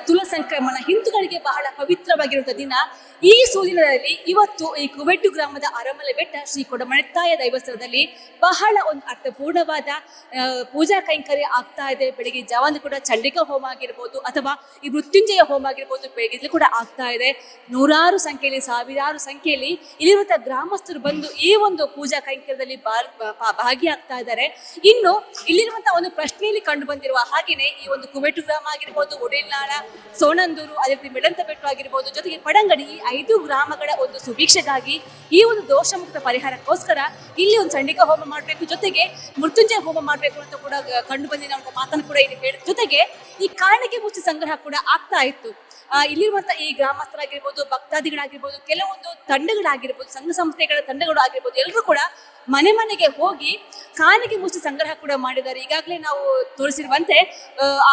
ತುಲ ಸಂಕ್ರಮಣ ಹಿಂದೂಗಳಿಗೆ ಬಹಳ ಪವಿತ್ರವಾಗಿರುವಂತಹ ದಿನ. ಈ ಸೂದಿನದಲ್ಲಿ ಇವತ್ತು ಈ ಕುವೆಟ್ಟು ಗ್ರಾಮದ ಅರಮಲ ಬೆಟ್ಟ ಶ್ರೀ ಕೊಡಮಣಿತ್ತಾಯ ದೈವಸ್ಥಾನದಲ್ಲಿ ಬಹಳ ಒಂದು ಅರ್ಥಪೂರ್ಣವಾದ ಪೂಜಾ ಕೈಂಕರ್ಯ ಆಗ್ತಾ ಇದೆ. ಬೆಳಿಗ್ಗೆ ಜಾವಂದು ಕೂಡ ಚಂಡಿಕಾ ಹೋಮ ಆಗಿರ್ಬೋದು ಅಥವಾ ಈ ಮೃತ್ಯುಂಜಯ ಹೋಮ ಆಗಿರ್ಬೋದು, ಬೆಳಗ್ಗೆ ಕೂಡ ಆಗ್ತಾ ಇದೆ. ನೂರಾರು ಸಂಖ್ಯೆಯಲ್ಲಿ, ಸಾವಿರಾರು ಸಂಖ್ಯೆಯಲ್ಲಿ ಇಲ್ಲಿರುವಂತಹ ಗ್ರಾಮಸ್ಥರು ಬಂದು ಈ ಒಂದು ಪೂಜಾ ಕೈಂಕರ್ಯದಲ್ಲಿ ಭಾಗಿಯಾಗ್ತಾ ಇದ್ದಾರೆ. ಇನ್ನು ಇಲ್ಲಿರುವಂತಹ ಒಂದು ಪ್ರಶ್ನೆಯಲ್ಲಿ ಕಂಡು ಬಂದಿರುವ ಹಾಗೇನೆ ಈ ಒಂದು ಕುವೆಟ್ಟು ಗ್ರಾಮ ಆಗಿರ್ಬೋದು, ಒಡೆಲ್ನಾಳ, ಸೋಣಂದೂರು, ಅದೇ ರೀತಿ ಮೆಳಂತಬೆಟ್ಟು ಆಗಿರ್ಬೋದು, ಜೊತೆಗೆ ಪಡಂಗಡಿ, ಈ 5 ಗ್ರಾಮಗಳ ಒಂದು ಸುಭಿಕ್ಷೆಗಾಗಿ ಈ ಒಂದು ದೋಷ ಮುಕ್ತ ಪರಿಹಾರಕ್ಕೋಸ್ಕರ ಇಲ್ಲಿ ಒಂದು ಚಂಡಿಕಾ ಹೋಮ ಮಾಡಬೇಕು, ಜೊತೆಗೆ ಮೃತ್ಯುಂಜಯ ಹೋಮ ಮಾಡಬೇಕು ಅಂತ ಕೂಡ ಕಂಡು ಬಂದಿನ ಮಾತನ್ನು ಕೂಡ ಇಲ್ಲಿ ಹೇಳಿದ ಜೊತೆಗೆ ಈ ಕಾಣಿಕೆ ಮುಚ್ಚಿ ಸಂಗ್ರಹ ಕೂಡ ಆಗ್ತಾ ಇತ್ತು. ಇಲ್ಲಿರುವಂತಹ ಈ ಗ್ರಾಮಸ್ಥರಾಗಿರ್ಬೋದು, ಭಕ್ತಾದಿಗಳಾಗಿರ್ಬೋದು, ಕೆಲವೊಂದು ತಂಡಗಳಾಗಿರ್ಬೋದು, ಸಂಘ ಸಂಸ್ಥೆಗಳ ತಂಡಗಳು ಆಗಿರ್ಬೋದು, ಎಲ್ಲರೂ ಕೂಡ ಮನೆ ಮನೆಗೆ ಹೋಗಿ ಕಾಣಿಕೆ ಮುಚ್ಚಿ ಸಂಗ್ರಹ ಕೂಡ ಮಾಡಿದ್ದಾರೆ. ಈಗಾಗಲೇ ನಾವು ತೋರಿಸಿರುವಂತೆ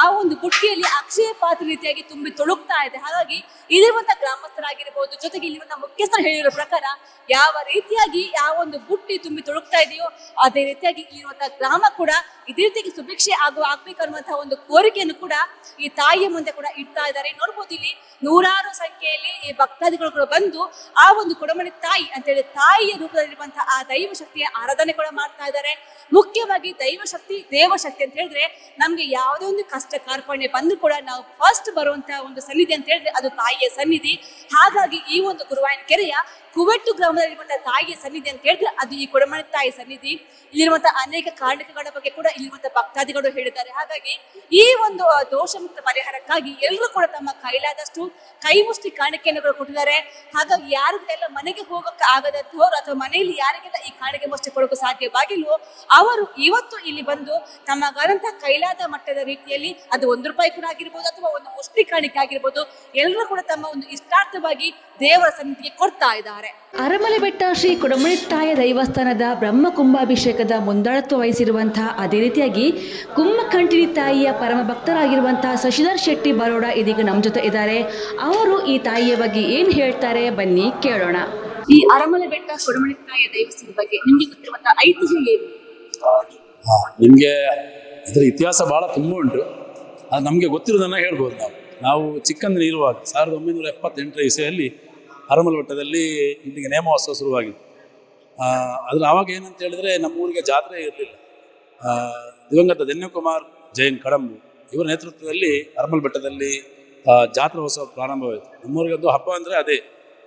ಆ ಒಂದು ಬುಟ್ಟಿಯಲ್ಲಿ ಅಕ್ಷಯ ಪಾತ್ರ ರೀತಿಯಾಗಿ ತುಂಬಿ ತೊಳುಕ್ತಾ ಇದೆ. ಹಾಗಾಗಿ ಇಲ್ಲಿರುವಂತಹ ಗ್ರಾಮಸ್ಥರಾಗಿರ್ಬೋದು, ಜೊತೆಗೆ ಇಲ್ಲಿರುವಂತಹ ಮುಖ್ಯಸ್ಥರು ಹೇಳಿರೋ ಪ್ರಕಾರ ಯಾವ ರೀತಿಯಾಗಿ ಯಾವ ಒಂದು ಬುಟ್ಟಿ ತುಂಬಿ ತೊಳುಕ್ತಾ ಇದೆಯೋ ಅದೇ ರೀತಿಯಾಗಿ ಇಲ್ಲಿರುವಂತಹ ಗ್ರಾಮ ಕೂಡ ಇದೇ ರೀತಿಯಾಗಿ ಸುಭಿಕ್ಷೆ ಆಗ್ಬೇಕನ್ನುವಂತಹ ಒಂದು ಕೋರಿಕೆಯನ್ನು ಕೂಡ ಈ ತಾಯಿಯ ಮುಂದೆ ಕೂಡ ಇಡ್ತಾ ಇದ್ದಾರೆ. ನೋಡ್ಬೋದು ಇಲ್ಲಿ ನೂರಾರು ಸಂಖ್ಯೆಯಲ್ಲಿ ಈ ಭಕ್ತಾದಿಗಳು ಕೂಡ ಬಂದು ಆ ಒಂದು ಕೊಡಮಣಿ ತಾಯಿ ಅಂತೇಳಿ ತಾಯಿಯ ರೂಪದಲ್ಲಿರುವಂತಹ ಆ ದೈವ ಶಕ್ತಿಯ ಆರಾಧನೆ ಕೂಡ ಮಾಡ್ತಾ ಇದ್ದಾರೆ. ಮುಖ್ಯವಾಗಿ ದೈವ ಶಕ್ತಿ, ದೇವಶಕ್ತಿ ಅಂತ ಹೇಳಿದ್ರೆ ನಮ್ಗೆ ಯಾವುದೇ ಒಂದು ಕಷ್ಟ ಕಾರ್ಪಣ್ಯ ಬಂದು ಕೂಡ ನಾವು ಫಸ್ಟ್ ಬರುವಂತಹ ಒಂದು ಸನ್ನಿಧಿ ಅಂತ ಹೇಳಿದ್ರೆ ಅದು ತಾಯಿಯ ಸನ್ನಿಧಿ. ಹಾಗಾಗಿ ಈ ಒಂದು ಗುರುವಾಯನ ಕೆರೆಯ ಕುವೆಟ್ಟು ಗ್ರಾಮದಲ್ಲಿರುವಂತಹ ತಾಯಿಯ ಸನ್ನಿಧಿ ಅಂತ ಹೇಳಿದ್ರೆ ಅದು ಈ ಕೊಡಮಣಿ ತಾಯಿ ಸನ್ನಿಧಿ. ಇಲ್ಲಿರುವಂತಹ ಅನೇಕ ಕಾರಣಗಳ ಬಗ್ಗೆ ಕೂಡ ಇಲ್ಲಿರುವಂತಹ ಭಕ್ತಾದಿಗಳು ಹೇಳಿದ್ದಾರೆ. ಹಾಗಾಗಿ ಈ ಒಂದು ದೋಷ ಮುಕ್ತ ಪರಿಹಾರಕ್ಕಾಗಿ ಎಲ್ಲರೂ ಕೂಡ ತಮ್ಮ ಕೈಲಾದಷ್ಟು ಕೈ ಮುಷ್ಟಿ ಕಾಣಿಕೆಯನ್ನು ಕೊಟ್ಟಿದ್ದಾರೆ. ಹಾಗಾಗಿ ಯಾರಿಗೆಲ್ಲ ಮನೆಗೆ ಹೋಗಕ್ಕೆ ಆಗದಂತವರು ಅಥವಾ ಮನೆಯಲ್ಲಿ ಯಾರಿಗೆಲ್ಲ ಈ ಕಾಣಿಕೆ ಮುಷ್ಟಿ ಕೊಡೋಕೆ ಸಾಧ್ಯವಾಗಿಲ್ವೋ ಅವರು ಇವತ್ತು ಇಲ್ಲಿ ಬಂದು ತಮಗಾದಂತಹ ಕೈಲಾದ ಮಟ್ಟದ ರೀತಿಯಲ್ಲಿ ಅದು ₹1 ಕೂಡ ಆಗಿರ್ಬೋದು ಅಥವಾ ಒಂದು ಮುಷ್ಟಿ ಕಾಣಿಕೆ ಆಗಿರ್ಬೋದು, ಎಲ್ಲರೂ ಕೂಡ ತಮ್ಮ ಒಂದು ಇಷ್ಟಾರ್ಥವಾಗಿ ದೇವರ ಸನ್ನಿಧಿಗೆ ಕೊಡ್ತಾ ಇದ್ದಾರೆ. ಅರಮಲೆ ಬೆಟ್ಟ ಶ್ರೀ ಕೊಡಮಣಿತ್ತಾಯ ದೈವಸ್ಥಾನದ ಬ್ರಹ್ಮ ಕುಂಭಾಭಿಷೇಕದ ಮುಂದಾಳತ್ವ ವಹಿಸಿರುವಂತಹ ಅದೇ ರೀತಿಯಾಗಿ ಕುಮ್ಮಖಂಟಿನಿ ತಾಯಿಯ ಪರಮ ಭಕ್ತರಾಗಿರುವಂತಹ ಶಶಿಧರ್ ಶೆಟ್ಟಿ ಬರೋಡ ಇದೀಗ ನಮ್ಮ ಜೊತೆ ಇದ್ದಾರೆ. ಅವರು ಈ ತಾಯಿಯ ಬಗ್ಗೆ ಏನು ಹೇಳ್ತಾರೆ ಬನ್ನಿ ಕೇಳೋಣ. ಈ ಅರಮಲೆ ಬೆಟ್ಟ ಕೊಡಮಣಿತ್ತಾಯ ದೈವಸ್ಥಾನದ ಬಗ್ಗೆ ನಿಮ್ಗೆ ಗೊತ್ತಿರುವಂತಹ ಐತಿಹ್ಯ ಏನು? ನಿಮಗೆ ಇದರ ಇತಿಹಾಸ ಬಹಳ ತುಂಬ ಉಂಟು. ಅದು ನಮಗೆ ಗೊತ್ತಿರೋದನ್ನ ಹೇಳ್ಬೋದು. ನಾವು ಚಿಕ್ಕಂದಿನ ಇರುವಾಗ 1978 ಇಸವಿಯಲ್ಲಿ ಅರಮಲ ಬೆಟ್ಟದಲ್ಲಿ ಇಲ್ಲಿಗೆ ನೇಮೋತ್ಸವ ಶುರುವಾಗಿತ್ತು. ಅದ್ರ ಆವಾಗ ಏನಂತ ಹೇಳಿದ್ರೆ ನಮ್ಮ ಊರಿಗೆ ಜಾತ್ರೆ ಇರಲಿಲ್ಲ. ದಿವಂಗತ ಧನ್ಯಕುಮಾರ್ ಜೈನ್ ಕಡಂಬು ಇವರ ನೇತೃತ್ವದಲ್ಲಿ ಅರಮಲ ಬೆಟ್ಟದಲ್ಲಿ ಜಾತ್ರೋತ್ಸವ ಪ್ರಾರಂಭವಾಯಿತು. ನಮ್ಮೂರಿಗೆ ಒಂದು ಹಬ್ಬ ಅಂದರೆ ಅದೇ.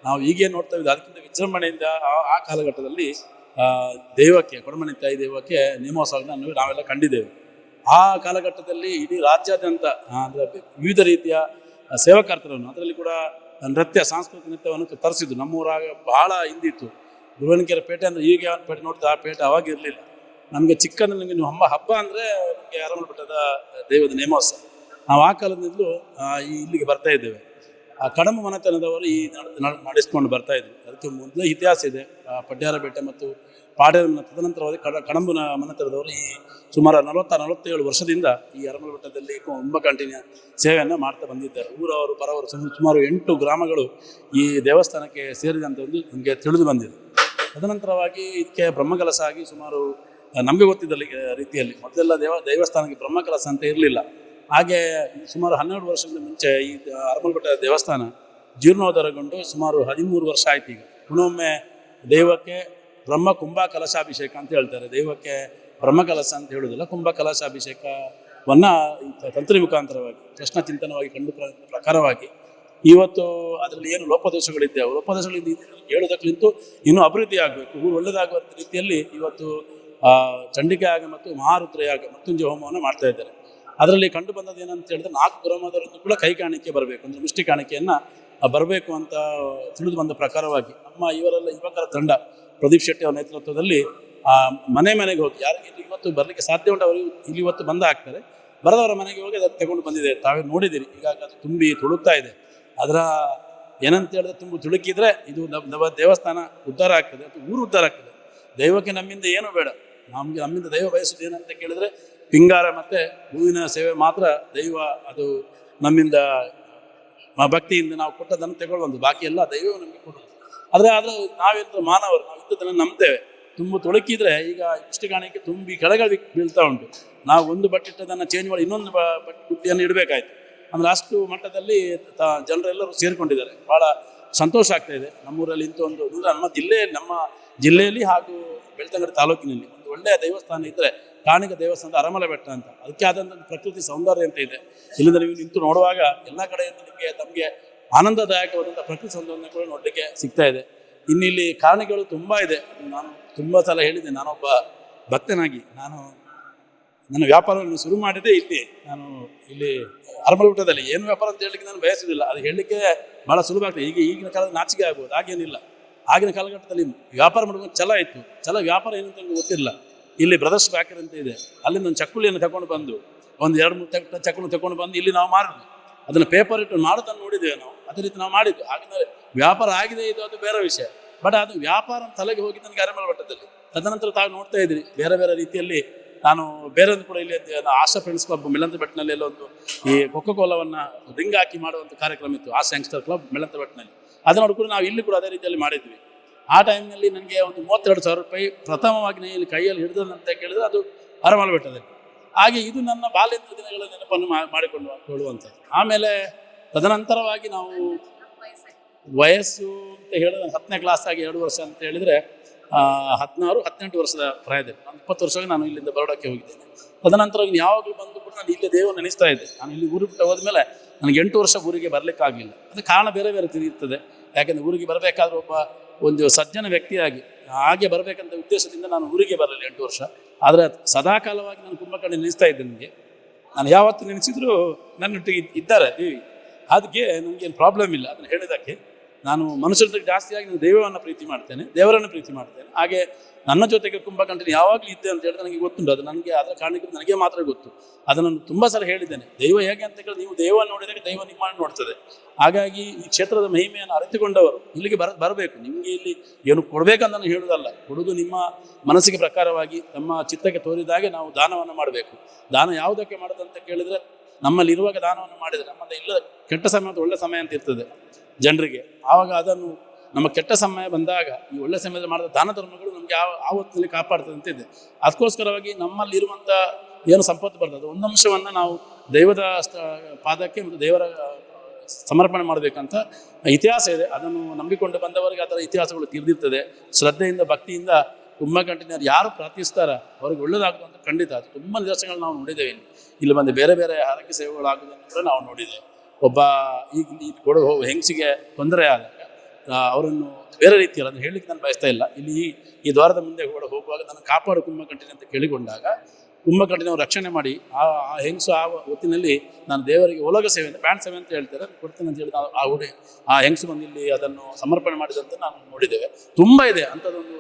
ನಾವು ಈಗೇನು ನೋಡ್ತಾ ಇದ್ದೀವಿ ಅದಕ್ಕಿಂತ ವಿಜೃಂಭಣೆಯಿಂದ ಆ ಕಾಲಘಟ್ಟದಲ್ಲಿ ದೈವಕ್ಕೆ, ಕೊಡಮಣಿ ತಾಯಿ ದೈವಕ್ಕೆ ನೇಮೋತ್ಸವವನ್ನು ನಾವೆಲ್ಲ ಕಂಡಿದ್ದೇವೆ. ಆ ಕಾಲಘಟ್ಟದಲ್ಲಿ ಇಡೀ ರಾಜ್ಯಾದ್ಯಂತ ಅಂದರೆ ವಿವಿಧ ರೀತಿಯ ಸೇವಾಕರ್ತರನ್ನು, ಅದರಲ್ಲಿ ಕೂಡ ನೃತ್ಯ, ಸಾಂಸ್ಕೃತಿಕ ನೃತ್ಯವನ್ನು ತರಿಸಿದ್ದು. ನಮ್ಮೂರಾಗ ಬಹಳ ಹಿಂದಿತ್ತು. ಗುರುವಣಿಕೆರೆ ಪೇಟೆ ಅಂದರೆ ಈಗ ಯಾವ ಪೇಟೆ ನೋಡ್ತಾ ಆ ಪೇಟೆ ಅವಾಗ ಇರಲಿಲ್ಲ. ನಮಗೆ ಚಿಕ್ಕಂದಲ್ಲಿ ನಮಗೆ ಹಬ್ಬ ಅಂದರೆ ನಮಗೆ ಅರಮಲ ಬೆಟ್ಟದ ದೈವದ ನೇಮೋತ್ಸವ. ನಾವು ಆ ಕಾಲದಿಂದಲೂ ಇಲ್ಲಿಗೆ ಬರ್ತಾ ಇದ್ದೇವೆ. ಆ ಕಡಂಬು ಮನೆತನದವರು ಈ ನಡೆಸ್ಕೊಂಡು ಬರ್ತಾ ಇದ್ವಿ. ಅದಕ್ಕೆ ಮೊದಲೇ ಇತಿಹಾಸ ಇದೆ. ಪಡ್ಯಾರ ಬೆಟ್ಟ ಮತ್ತು ಪಾಡ್ಯಾರ ತದನಂತರವಾಗಿ ಕಡಂಬು ಮನೆತನದವರು ಈ ಸುಮಾರು 47 ವರ್ಷದಿಂದ ಈ ಅರಮಲ ಬೆಟ್ಟದಲ್ಲಿ ಕುಂಭಕಂಠಿನಿಯ ಸೇವೆಯನ್ನು ಮಾಡ್ತಾ ಬಂದಿದ್ದಾರೆ. ಊರವರು ಪರವರು ಸುಮಾರು 8 ಗ್ರಾಮಗಳು ಈ ದೇವಸ್ಥಾನಕ್ಕೆ ಸೇರಿದಂತೆ ಒಂದು ನಮಗೆ ತಿಳಿದು ಬಂದಿದೆ. ತದನಂತರವಾಗಿ ಇದಕ್ಕೆ ಬ್ರಹ್ಮಕಲಶ ಆಗಿ ಸುಮಾರು ನಮಗೆ ಗೊತ್ತಿದ್ದ ರೀತಿಯಲ್ಲಿ ಮೊದಲೆಲ್ಲ ದೇವಸ್ಥಾನಕ್ಕೆ ಬ್ರಹ್ಮಕಲಶ ಅಂತ ಇರಲಿಲ್ಲ. ಹಾಗೆ ಸುಮಾರು 12 ವರ್ಷದ ಮುಂಚೆ ಈ ಅರಮಲ ಬೆಟ್ಟದ ದೇವಸ್ಥಾನ ಜೀರ್ಣೋದ್ಧಾರಗೊಂಡು ಸುಮಾರು 13 ವರ್ಷ ಆಯ್ತು. ಈಗ ಪುನೊಮ್ಮೆ ದೈವಕ್ಕೆ ಬ್ರಹ್ಮ ಕುಂಭ ಕಲಶಾಭಿಷೇಕ ಅಂತ ಹೇಳ್ತಾರೆ. ದೈವಕ್ಕೆ ಬ್ರಹ್ಮಕಲಶ ಅಂತ ಹೇಳುವುದಿಲ್ಲ, ಕುಂಭ ಕಲಶಾಭಿಷೇಕವನ್ನು ತಂತ್ರಿ ಮುಖಾಂತರವಾಗಿ ಕೃಷ್ಣ ಚಿಂತನವಾಗಿ ಕಂಡು ಪ್ರಕಾರವಾಗಿ ಇವತ್ತು ಅದರಲ್ಲಿ ಏನು ಲೋಪದೋಷಗಳಿದ್ದಾವೆ, ಲೋಪದೋಷಗಳಿಂದ ಹೇಳೋದಕ್ಕಿಂತ ಇನ್ನೂ ಅಭಿವೃದ್ಧಿ ಆಗಬೇಕು, ಊರು ಒಳ್ಳೆಯದಾಗುವ ರೀತಿಯಲ್ಲಿ ಇವತ್ತು ಚಂಡಿಕೆ ಯಾಗ ಮತ್ತು ಮಹಾರುದ್ರ ಯಾಗ ಮೃತ್ಯುಂಜಯ ಹೋಮವನ್ನು ಮಾಡ್ತಾ ಇದ್ದಾರೆ. ಅದರಲ್ಲಿ ಕಂಡು ಬಂದದ್ದು ಏನಂತ ಹೇಳಿದ್ರೆ 4 ಗ್ರಾಮದವರನ್ನು ಕೂಡ ಕೈ ಕಾಣಿಕೆ ಬರಬೇಕು, ಅಂದರೆ ಮುಷ್ಟಿ ಕಾಣಿಕೆಯನ್ನು ಬರಬೇಕು ಅಂತ ತಿಳಿದು ಬಂದ ಪ್ರಕಾರವಾಗಿ ನಮ್ಮ ಯುವಕರ ತಂಡ ಪ್ರದೀಪ್ ಶೆಟ್ಟಿ ಅವರ ನೇತೃತ್ವದಲ್ಲಿ ಮನೆ ಮನೆಗೆ ಹೋಗಿ ಯಾರಿಗೆ ಇವತ್ತು ಬರಲಿಕ್ಕೆ ಸಾಧ್ಯ ಉಂಟು ಅವರಿಗೆ ಇಲ್ಲಿ ಇವತ್ತು ಬಂದ ಆಗ್ತಾರೆ, ಬರದವರ ಮನೆಗೆ ಹೋಗಿ ಅದನ್ನು ತಗೊಂಡು ಬಂದಿದೆ. ತಾವೇ ನೋಡಿದ್ದೀರಿ. ಈಗಾಗ ಅದು ತುಂಬಿ ತುಳುಕ್ತಾ ಇದೆ. ಅದರ ಏನಂತ ಹೇಳಿದ್ರೆ ತುಂಬ ತುಳುಕಿದ್ರೆ ಇದು ದೇವಸ್ಥಾನ ಉದ್ಧಾರ ಆಗ್ತದೆ, ಅಥವಾ ಊರು ಉದ್ಧಾರ ಆಗ್ತದೆ. ದೈವಕ್ಕೆ ನಮ್ಮಿಂದ ಏನೂ ಬೇಡ. ನಮ್ಮಿಂದ ದೈವ ಬಯಸೋದು ಏನಂತ ಕೇಳಿದ್ರೆ ಪಿಂಗಾರ ಮತ್ತು ಹೂವಿನ ಸೇವೆ ಮಾತ್ರ. ದೈವ ಅದು ನಮ್ಮಿಂದ ಭಕ್ತಿಯಿಂದ ನಾವು ಕೊಟ್ಟದನ್ನು ತಗೊಳ್ಬಂದು, ಬಾಕಿ ಎಲ್ಲ ದೈವವು ನಮಗೆ ಕೊಡೋದು. ಆದರೆ ನಾವೇನು ಮಾನವರು, ನಾವು ಇದ್ದದನ್ನು ನಂಬ್ತೇವೆ. ತುಂಬ ತೊಳಕಿದ್ರೆ ಈಗ ಮುಷ್ಟಿ ಕಾಣಿಕೆ ತುಂಬಿ ಕೆಳಗೆ ಬೀಳ್ತಾ ಉಂಟು. ನಾವು ಒಂದು ಬಟ್ಟೆ ಇಟ್ಟದನ್ನು ಚೇಂಜ್ ಮಾಡಿ ಇನ್ನೊಂದು ಬುಟ್ಟಿಯನ್ನು ಇಡಬೇಕಾಯ್ತು. ಅಂದರೆ ಅಷ್ಟು ಮಟ್ಟದಲ್ಲಿ ಜನರೆಲ್ಲರೂ ಸೇರಿಕೊಂಡಿದ್ದಾರೆ. ಭಾಳ ಸಂತೋಷ ಆಗ್ತಾ ಇದೆ. ನಮ್ಮೂರಲ್ಲಿ ಇಂಥ ಒಂದು ನಮ್ಮ ಜಿಲ್ಲೆಯಲ್ಲಿ ಹಾಗೂ ಬೆಳ್ತಂಗಡಿ ತಾಲೂಕಿನಲ್ಲಿ ಒಂದು ಒಳ್ಳೆಯ ದೇವಸ್ಥಾನ ಇದ್ದರೆ ಕಾಣಿಕ ದೇವಸ್ಥಾನದ ಅರಮಲ ಬೆಟ್ಟ ಅಂತ. ಅದಕ್ಕೆ ಆದಂಥ ಪ್ರಕೃತಿ ಸೌಂದರ್ಯ ಅಂತ ಇದೆ. ಇಲ್ಲಿಂದ ನೀವು ನಿಂತು ನೋಡುವಾಗ ಎಲ್ಲ ಕಡೆಯಿಂದ ತಮಗೆ ಆನಂದದಾಯಕವಾದಂಥ ಪ್ರಕೃತಿ ಸೌಂದರ್ಯ ಕೂಡ ನೋಡಲಿಕ್ಕೆ ಸಿಗ್ತಾ ಇದೆ. ಇನ್ನು ಇಲ್ಲಿ ಕಾರಣಗಳು ತುಂಬ ಇದೆ. ನಾನು ತುಂಬ ಸಲ ಹೇಳಿದ್ದೆ, ನಾನೊಬ್ಬ ಭಕ್ತನಾಗಿ ನನ್ನ ವ್ಯಾಪಾರವನ್ನು ಶುರು ಮಾಡಿದೆ ನಾನು ಇಲ್ಲಿ ಅರಮಲ ಬೆಟ್ಟದಲ್ಲಿ. ಏನು ವ್ಯಾಪಾರ ಅಂತ ಹೇಳಲಿಕ್ಕೆ ನಾನು ಬಯಸುವುದಿಲ್ಲ, ಅದು ಹೇಳಲಿಕ್ಕೆ ಭಾಳ ಸುಲಭ ಆಗ್ತದೆ. ಈಗಿನ ಕಾಲದ ನಾಚಿಕೆ ಆಗ್ಬೋದು, ಹಾಗೇನಿಲ್ಲ. ಆಗಿನ ಕಾಲಘಟ್ಟದಲ್ಲಿ ವ್ಯಾಪಾರ ಮಾಡುವ ಛಲ ಇತ್ತು. ವ್ಯಾಪಾರ ಏನಂತ ನನಗೆ ಗೊತ್ತಿಲ್ಲ. ಇಲ್ಲಿ ಬ್ರದರ್ಸ್ ಬ್ಯಾಕರ್ ಅಂತ ಇದೆ, ಅಲ್ಲಿಂದ ಒಂದು ಚಕ್ಕುಲಿಯನ್ನು ತಗೊಂಡು ಬಂದು ಒಂದು 2-3 ಚಕ್ಕುಲಿ ತಗೊಂಡು ಬಂದು ಇಲ್ಲಿ ನಾವು ಮಾರೋದು. ಅದನ್ನು ಪೇಪರ್ ಇಟ್ಟು ಮಾಡೋದನ್ನು ನೋಡಿದ್ದೇವೆ ನಾವು. ಅದೇ ರೀತಿ ನಾವು ಮಾಡಿದ್ದು. ಹಾಗೆ ವ್ಯಾಪಾರ ಆಗಿದೆ, ಇದು ಅದು ಬೇರೆ ವಿಷಯ. ಬಟ್ ಅದು ವ್ಯಾಪಾರ ತಲೆಗೆ ಹೋಗಿ ನನಗೆ ಅರಮಲ ಬೆಟ್ಟದಲ್ಲಿ. ತದನಂತರ ತಾವು ನೋಡ್ತಾ ಇದ್ರಿ ಬೇರೆ ಬೇರೆ ರೀತಿಯಲ್ಲಿ ನಾನು ಬೇರೆ ಕೂಡ ಇಲ್ಲಿ ಆಶಾ ಫ್ರೆಂಡ್ಸ್ ಕ್ಲಬ್ ಮೆಲಂತ ಬೆಟ್ಟನಲ್ಲಿ ಎಲ್ಲ ಒಂದು ಈ ಕೊಕೊಕೋಲವನ್ನು ರಿಂಗ್ ಹಾಕಿ ಮಾಡುವಂಥ ಕಾರ್ಯಕ್ರಮ ಇತ್ತು. ಆಶಾ ಯಂಗ್ಸ್ಟರ್ ಕ್ಲಬ್ ಮೆಲಂತ ಬೆಟ್ಟನಲ್ಲಿ. ಅದನ್ನು ಕೂಡ ನಾವು ಇಲ್ಲಿ ಕೂಡ ಅದೇ ರೀತಿಯಲ್ಲಿ ಮಾಡಿದ್ವಿ. ಆ ಟೈಮ್ನಲ್ಲಿ ನನಗೆ ಒಂದು 32,000 ರೂಪಾಯಿ ಪ್ರಥಮವಾಗಿ ಇಲ್ಲಿ ಕೈಯಲ್ಲಿ ಹಿಡಿದಂತ ಕೇಳಿದ್ರೆ ಅದು ಅರಮಲ ಬೆಟ್ಟದಲ್ಲಿ. ಹಾಗೆ ಇದು ನನ್ನ ಬಾಲ್ಯದ ದಿನಗಳ ನೆನಪನ್ನು ಮಾಡಿಕೊಳ್ಳುವಂಥದ್ದು. ಆಮೇಲೆ ತದನಂತರವಾಗಿ ನಾವು ವಯಸ್ಸು ಅಂತ ಹೇಳಿದ್ರೆ 10ನೇ ಕ್ಲಾಸ್ ಆಗಿ 2 ವರ್ಷ ಅಂತ ಹೇಳಿದರೆ 16-18 ವರ್ಷದ ಪ್ರಾಯದಲ್ಲಿ ನಾನು 20 ವರ್ಷವಾಗಿ ನಾನು ಇಲ್ಲಿಂದ ಬರೋಡಕ್ಕೆ ಹೋಗಿದ್ದೇನೆ. ತದನಂತರ ಯಾವಾಗಲೂ ಬಂದು ಕೂಡ ನಾನು ಇಲ್ಲೇ ದೇವರು ನೆನೆಸ್ತಾ ಇದ್ದೆ. ನಾನು ಇಲ್ಲಿ ಊರು ಬಿಟ್ಟು ಹೋದ್ಮೇಲೆ ನನಗೆ 8 ವರ್ಷ ಊರಿಗೆ ಬರಲಿಕ್ಕಾಗಲಿಲ್ಲ. ಅದು ಕಾರಣ ಬೇರೆ ಬೇರೆ ಇರ್ತದೆ. ಯಾಕೆಂದರೆ ಊರಿಗೆ ಬರಬೇಕಾದ್ರೆ ಒಂದು ಸಜ್ಜನ ವ್ಯಕ್ತಿಯಾಗಿ ಹಾಗೆ ಬರಬೇಕಂತ ಉದ್ದೇಶದಿಂದ ನಾನು ಊರಿಗೆ ಬರಲಿಲ್ಲ 8 ವರ್ಷ. ಆದರೆ ಸದಾಕಾಲವಾಗಿ ನಾನು ಕುಂಭಕರ್ಣಿ ನೆನೆಸ್ತಾ ಇದ್ದೆ. ನಾನು ಯಾವತ್ತು ನೆನೆಸಿದ್ರು ನನ್ನೊಟ್ಟಿಗೆ ಇದ್ದಾರೆ ದೇವಿ. ಅದಕ್ಕೆ ನನಗೇನು ಪ್ರಾಬ್ಲಮ್ ಇಲ್ಲ. ಅದನ್ನು ಹೇಳಿದ್ದಕ್ಕೆ ನಾನು ಮನುಷ್ಯರಿಗೆ ಜಾಸ್ತಿಯಾಗಿ ನಾನು ದೈವವನ್ನು ಪ್ರೀತಿ ಮಾಡ್ತೇನೆ, ದೇವರನ್ನು ಪ್ರೀತಿ ಮಾಡ್ತೇನೆ. ಹಾಗೆ ನನ್ನ ಜೊತೆಗೆ ಕುಂಭಕರ್ಣಿ ಯಾವಾಗಲೂ ಇದ್ದೆ ಅಂತ ಹೇಳಿದ್ರೆ ನನಗೆ ಗೊತ್ತುಂಟು. ಅದು ನನಗೆ ಅದರ ಕಾರಣಕ್ಕೆ ನನಗೆ ಮಾತ್ರ ಗೊತ್ತು. ಅದನ್ನು ತುಂಬ ಸಲ ಹೇಳಿದ್ದೇನೆ. ದೈವ ಹೇಗೆ ಅಂತ ಹೇಳಿದ್ರೆ ನೀವು ದೈವವನ್ನು ನೋಡಿದಾಗ ದೈವ ನಿಮ್ಮನ್ನು ನೋಡ್ತದೆ. ಹಾಗಾಗಿ ಈ ಕ್ಷೇತ್ರದ ಮಹಿಮೆಯನ್ನು ಅರಿತುಕೊಂಡವರು ಇಲ್ಲಿಗೆ ಬರಬೇಕು. ನಿಮಗೆ ಇಲ್ಲಿ ಏನು ಕೊಡಬೇಕಂತ ನಾನು ಹೇಳುವುದಲ್ಲ. ಕೊಡುವುದು ನಿಮ್ಮ ಮನಸ್ಸಿಗೆ ಪ್ರಕಾರವಾಗಿ ನಮ್ಮ ಚಿತ್ತಕ್ಕೆ ತೋರಿದಾಗೆ ನಾವು ದಾನವನ್ನು ಮಾಡಬೇಕು. ದಾನ ಯಾವುದಕ್ಕೆ ಮಾಡೋದಂತ ಕೇಳಿದರೆ ನಮ್ಮಲ್ಲಿ ಇರುವಾಗ ದಾನವನ್ನು ಮಾಡಿದರೆ ನಮ್ಮದು ಇಲ್ಲ ಕೆಟ್ಟ ಸಮಯ ಮತ್ತು ಒಳ್ಳೆ ಸಮಯ ಅಂತ ಇರ್ತದೆ ಜನರಿಗೆ. ಆವಾಗ ಅದನ್ನು ನಮ್ಮ ಕೆಟ್ಟ ಸಮಯ ಬಂದಾಗ ಈ ಒಳ್ಳೆ ಸಮಯದಲ್ಲಿ ಮಾಡಿದ ದಾನ ಧರ್ಮಗಳು ನಮಗೆ ಆ ಹೊತ್ತಿನಲ್ಲಿ ಕಾಪಾಡ್ತದೆ ಅಂತಿದೆ. ಅದಕ್ಕೋಸ್ಕರವಾಗಿ ನಮ್ಮಲ್ಲಿರುವಂಥ ಏನು ಸಂಪತ್ತು ಬರ್ತದೆ ಒಂದು ಅಂಶವನ್ನು ನಾವು ದೈವದ ಪಾದಕ್ಕೆ ಮತ್ತು ದೇವರ ಸಮರ್ಪಣೆ ಮಾಡಬೇಕಂತ ಇತಿಹಾಸ ಇದೆ. ಅದನ್ನು ನಂಬಿಕೊಂಡು ಬಂದವರಿಗೆ ಅದರ ಇತಿಹಾಸಗಳು ತಿಳಿದಿರ್ತದೆ. ಶ್ರದ್ಧೆಯಿಂದ ಭಕ್ತಿಯಿಂದ ಕುಂಭಕರ್ಣಿಯರು ಯಾರು ಪ್ರಾರ್ಥಿಸ್ತಾರ ಅವರಿಗೆ ಒಳ್ಳೆಯದಾಗುವಂಥ ಖಂಡಿತ. ಅದು ತುಂಬ ನಿದರ್ಶನಗಳು ನಾವು ನೋಡಿದ್ದೇವೆ. ಇಲ್ಲಿ ಬಂದು ಬೇರೆ ಬೇರೆ ಆರೋಗ್ಯ ಸೇವೆಗಳಾಗುವುದನ್ನು ಕೂಡ ನಾವು ನೋಡಿದ್ದೇವೆ. ಒಬ್ಬ ಈಗ ಕೊಡೋ ಹೆಂಗಸಿಗೆ ತೊಂದರೆ ಆದಾಗ ಅವರನ್ನು ಬೇರೆ ರೀತಿಯಲ್ಲಿ ಅದನ್ನು ಹೇಳಲಿಕ್ಕೆ ನಾನು ಬಯಸ್ತಾ ಇಲ್ಲ. ಇಲ್ಲಿ ಈ ದ್ವಾರದ ಮುಂದೆ ಹೋಗುವಾಗ ನಾನು ಕಾಪಾಡು ಕುಂಭಕರ್ಣಿ ಅಂತ ಕೇಳಿಕೊಂಡಾಗ ಕುಂಭಕರ್ಣಿನವರು ರಕ್ಷಣೆ ಮಾಡಿ ಆ ಹೆಂಗಸು ಆ ಹೊತ್ತಿನಲ್ಲಿ ನಾನು ದೇವರಿಗೆ ಒಲಗ ಸೇವೆ ಅಂತ ಬ್ಯಾಂಡ್ ಸೇವೆ ಅಂತ ಹೇಳ್ತಾರೆ ಕೊಡ್ತೇನೆ ಅಂತ ಹೇಳಿ ಆ ಹೆಂಗಸು ಬಂದು ಇಲ್ಲಿ ಅದನ್ನು ಸಮರ್ಪಣೆ ಮಾಡಿದಂತೆ ನಾನು ನೋಡಿದ್ದೇವೆ. ತುಂಬ ಇದೆ ಅಂಥದ್ದೊಂದು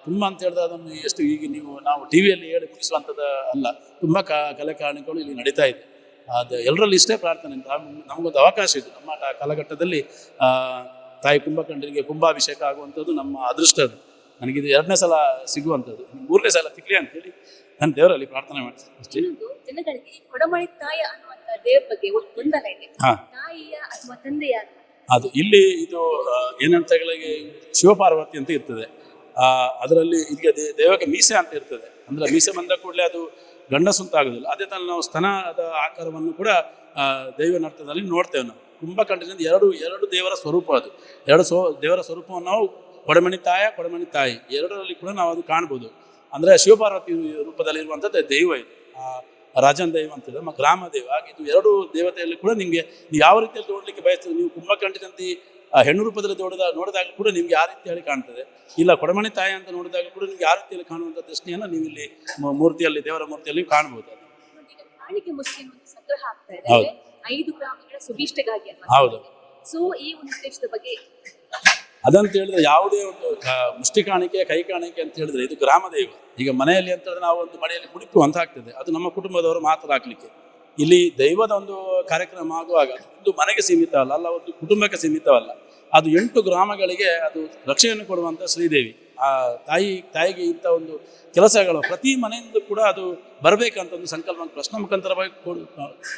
ತುಂಬ ಅಂತ ಹೇಳಿದ್ರೆ ಅದನ್ನು ಎಷ್ಟು ಈಗ ನಾವು ಟಿ ವಿಯಲ್ಲಿ ಹೇಳಿ ಮುಗಿಸುವಂಥದ್ದು ಅಲ್ಲ. ತುಂಬ ಕಲೆ ಕಾರಣಗಳು ಇಲ್ಲಿ ನಡೀತಾ ಇದೆ. ಅದು ಎಲ್ಲರಲ್ಲಿ ಇಷ್ಟೇ ಪ್ರಾರ್ಥನೆ. ನಮಗೊಂದು ಅವಕಾಶ ಇದೆ ನಮ್ಮ ಕಾಲಘಟ್ಟದಲ್ಲಿ ತಾಯಿ ಕುಂಭಕರ್ಣಿಗೆ ಕುಂಭಾಭಿಷೇಕ ಆಗುವಂಥದ್ದು ನಮ್ಮ ಅದೃಷ್ಟ. ಅದು ನನಗಿದು 2ನೇ ಸಲ ಸಿಗುವಂಥದ್ದು, 3ನೇ ಸಲ ಸಿಗಲಿ ಅಂತೇಳಿ ನಾನು ದೇವರಲ್ಲಿ ಪ್ರಾರ್ಥನೆ ಮಾಡ್ತೀನಿ ಅಷ್ಟೇ. ಜನಗಳಿಗೆ ಕೊಡಮಣಿತ್ತಾಯ ಅನ್ನುವಂಥ ದೇವರ ಬಗ್ಗೆ ಒಂದು ಗೊಂದಲ ಇದೆ. ತಾಯಿಯ ಅಥವಾ ತಂದೆಯ ಅದು ಇಲ್ಲಿ ಇದು ಏನಂತ ಹೇಳಿಗೆ ಶಿವಪಾರ್ವತಿ ಅಂತ ಇರ್ತದೆ. ಅದರಲ್ಲಿ ಈಗ ದೇವಕ್ಕೆ ಮೀಸೆ ಅಂತ ಇರ್ತದೆ. ಅಂದರೆ ಮೀಸೆ ಬಂದ ಕೂಡಲೇ ಅದು ಗಂಡಸು ಅಂತ ಆಗೋದಿಲ್ಲ. ಅದೇ ತರ ನಾವು ಸ್ತನದ ಆಕಾರವನ್ನು ಕೂಡ ದೈವ ಅರ್ಥದಲ್ಲಿ ನೋಡ್ತೇವೆ. ನಾವು ಕುಂಭಕರ್ಣಿಯಿಂದ ಎರಡು ದೇವರ ಸ್ವರೂಪ. ಅದು ದೇವರ ಸ್ವರೂಪವನ್ನು ನಾವು ಕೊಡಮಣಿ ತಾಯಿ ಎರಡರಲ್ಲಿ ಕೂಡ ನಾವು ಅದು ಕಾಣ್ಬೋದು. ಅಂದರೆ ಶಿವಪಾರ್ವತಿ ರೂಪದಲ್ಲಿ ಇರುವಂಥದ್ದು ದೈವ ಇದು. ರಾಜನ್ ದೈವ ಅಂತೇಳಿ ನಮ್ಮ ಗ್ರಾಮ ದೈವ. ಹಾಗೆ ಇದು 2 ದೇವತೆಯಲ್ಲಿ ಕೂಡ ನಿಮಗೆ ನೀವು ಯಾವ ರೀತಿಯಲ್ಲಿ ನೋಡಲಿಕ್ಕೆ ಬಯಸ್ತದೆ. ನೀವು ಕುಂಭಕರ್ಣಿಯಂತೆ ಹೆಣ್ಣು ರೂಪದಲ್ಲಿ ನೋಡಿದಾಗ ಕೂಡ ನಿಮ್ಗೆ ಆ ರೀತಿಯಲ್ಲಿ ಕಾಣ್ತದೆ. ಇಲ್ಲ ಕೊಡಮಣಿ ತಾಯಿ ಅಂತ ನೋಡಿದಾಗ ಕೂಡ ನಿಮ್ಗೆ ಆ ರೀತಿಯಲ್ಲಿ ಕಾಣುವಂಥ ದೃಷ್ಟಿಯನ್ನು ನೀವು ಇಲ್ಲಿ ಮೂರ್ತಿಯಲ್ಲಿ ದೇವರ ಮೂರ್ತಿಯಲ್ಲಿ ಕಾಣ್ಬೋದು. ಸಂಗ್ರಹ ಆಗ್ತಾ ಇದೆ 5 ಗ್ರಾಮಗಳ ಸುಭಿಷ್ಟಗಾಗಿ. ಹೌದು. ಸೊ ಈ ಒಂದು ಉದ್ದೇಶದ ಬಗ್ಗೆ ಅದಂತ ಹೇಳಿದ್ರೆ ಯಾವುದೇ ಒಂದು ಮುಷ್ಟಿ ಕಾಣಿಕೆ ಕೈ ಕಾಣಿಕೆ ಅಂತ ಹೇಳಿದ್ರೆ ಇದು ಗ್ರಾಮ ದೈವ. ಈಗ ಮನೆಯಲ್ಲಿ ಅಂತ ಹೇಳಿದ್ರೆ ನಾವು ಒಂದು ಮನೆಯಲ್ಲಿ ಕುಡಿಪು ಅಂತ ಆಗ್ತದೆ, ಅದು ನಮ್ಮ ಕುಟುಂಬದವರು ಮಾತ್ರ ಹಾಕ್ಲಿಕ್ಕೆ. ಇಲ್ಲಿ ದೈವದ ಒಂದು ಕಾರ್ಯಕ್ರಮ ಆಗುವಾಗ ಒಂದು ಮನೆಗೆ ಸೀಮಿತ ಅಲ್ಲ, ಒಂದು ಕುಟುಂಬಕ್ಕೆ ಸೀಮಿತವಲ್ಲ. ಅದು 8 ಗ್ರಾಮಗಳಿಗೆ ಅದು ರಕ್ಷೆಯನ್ನು ಕೊಡುವಂಥ ಶ್ರೀದೇವಿ. ಆ ತಾಯಿಗೆ ಇಂಥ ಒಂದು ಕೆಲಸಗಳು ಪ್ರತಿ ಮನೆಯಿಂದ ಕೂಡ ಅದು ಬರಬೇಕಂತ ಒಂದು ಸಂಕಲ್ಪ ಪ್ರಶ್ನೆ ಮುಖಾಂತರವಾಗಿ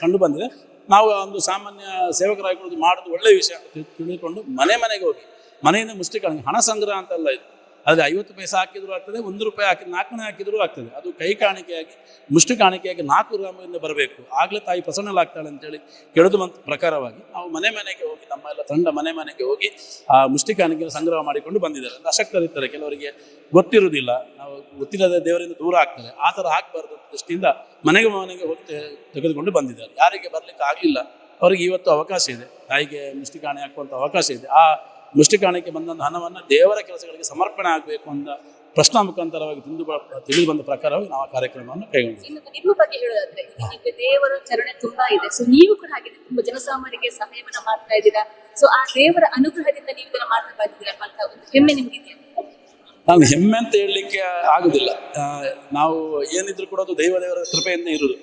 ಕಂಡು ಬಂದಿದೆ. ನಾವು ಒಂದು ಸಾಮಾನ್ಯ ಸೇವಕರಾಗಿ ಮಾಡೋದು ಒಳ್ಳೆಯ ವಿಷಯ ಅಂತ ತಿಳಿದುಕೊಂಡು ಮನೆಗೆ ಹೋಗಿ ಮನೆಯಿಂದ ಮುಷ್ಟಿ ಕಾಣಿಕೆ ಹಣ ಸಂಗ್ರಹ ಅಂತಲ್ಲ ಇದು. ಆದರೆ 50 ಪೈಸೆ ಹಾಕಿದರೂ ಆಗ್ತದೆ, 1 ರೂಪಾಯಿ ಹಾಕಿ 4 ಹಾಕಿದರೂ ಆಗ್ತದೆ. ಅದು ಕೈ ಕಾಣಿಕೆಯಾಗಿ ಮುಷ್ಟಿ ಕಾಣಿಕೆಯಾಗಿ 4 ಗ್ರಾಮದಿಂದ ಬರಬೇಕು, ಆಗಲೇ ತಾಯಿ ಪ್ರಸನ್ನಲಾಗ್ತಾಳೆ ಅಂತೇಳಿ ಕೇಳಿದ ಪ್ರಕಾರವಾಗಿ ನಾವು ಮನೆ ಮನೆಗೆ ಹೋಗಿ, ನಮ್ಮ ಎಲ್ಲ ತಂಡ ಮನೆ ಮನೆಗೆ ಹೋಗಿ ಆ ಮುಷ್ಟಿ ಕಾಣಿಕೆಯನ್ನು ಸಂಗ್ರಹ ಮಾಡಿಕೊಂಡು ಬಂದಿದ್ದಾರೆ. ಅಶಕ್ತರಿರ್ತಾರೆ, ಕೆಲವರಿಗೆ ಗೊತ್ತಿರುವುದಿಲ್ಲ, ನಾವು ಗೊತ್ತಿಲ್ಲದ ದೇವರಿಂದ ದೂರ ಆಗ್ತಾರೆ, ಆ ಥರ ಹಾಕಬಾರ್ದು ದೃಷ್ಟಿಯಿಂದ ಮನೆಗೆ ಹೋಗಿ ತೆಗೆದುಕೊಂಡು ಬಂದಿದ್ದಾರೆ. ಯಾರಿಗೆ ಬರ್ಲಿಕ್ಕೆ ಆಗಲಿಲ್ಲ ಅವರಿಗೆ ಇವತ್ತು ಅವಕಾಶ ಇದೆ, ತಾಯಿಗೆ ಮುಷ್ಟಿ ಕಾಣೆ ಹಾಕುವಂಥ ಅವಕಾಶ ಇದೆ. ಆ ಮುಷ್ಟಿ ಕಾಣಿಕೆ ಬಂದಂಥ ಹಣವನ್ನು ದೇವರ ಕೆಲಸಗಳಿಗೆ ಸಮರ್ಪಣೆ ಆಗಬೇಕು ಅಂತ ಪ್ರಶ್ನಾ ಮುಖಾಂತರವಾಗಿ ತಿಳಿದು ಬಂದ ಪ್ರಕಾರವಾಗಿ ನಾವು ಆ ಕಾರ್ಯಕ್ರಮವನ್ನು ಕೈಗೊಂಡಿದ್ದೀವಿ. ನಿಮ್ಮ ಬಗ್ಗೆ ಹೇಳೋದಾದ್ರೆ, ಈಗ ದೇವರ ಚರಣೆ ತುಂಬಾ ಇದೆ. ಸೊ ನೀವು ಕೂಡ ಹಾಗೆ ತುಂಬಾ ಜನಸಾಮಾನ್ಯರಿಗೆ ಸಹಾಯವನ್ನ ಮಾಡ್ತಾ ಇದ್ದೀರಾ. ಸೊ ಆ ದೇವರ ಅನುಗ್ರಹದಿಂದ ನೀವು ಇದನ್ನ ಮಾಡ್ತಾ ಬಂದಿದ್ದೀರಾ ಅಂತ ಒಂದು ಹೆಮ್ಮೆ ನಿಮ್ಗಿದೆಯಾ? ನಾನು ಹೆಮ್ಮೆ ಅಂತ ಹೇಳಲಿಕ್ಕೆ ಆಗುದಿಲ್ಲ. ನಾವು ಏನಿದ್ರು ಕೂಡ ಅದು ದೇವರ ಕೃಪೆಯಿಂದ ಇರುವುದು.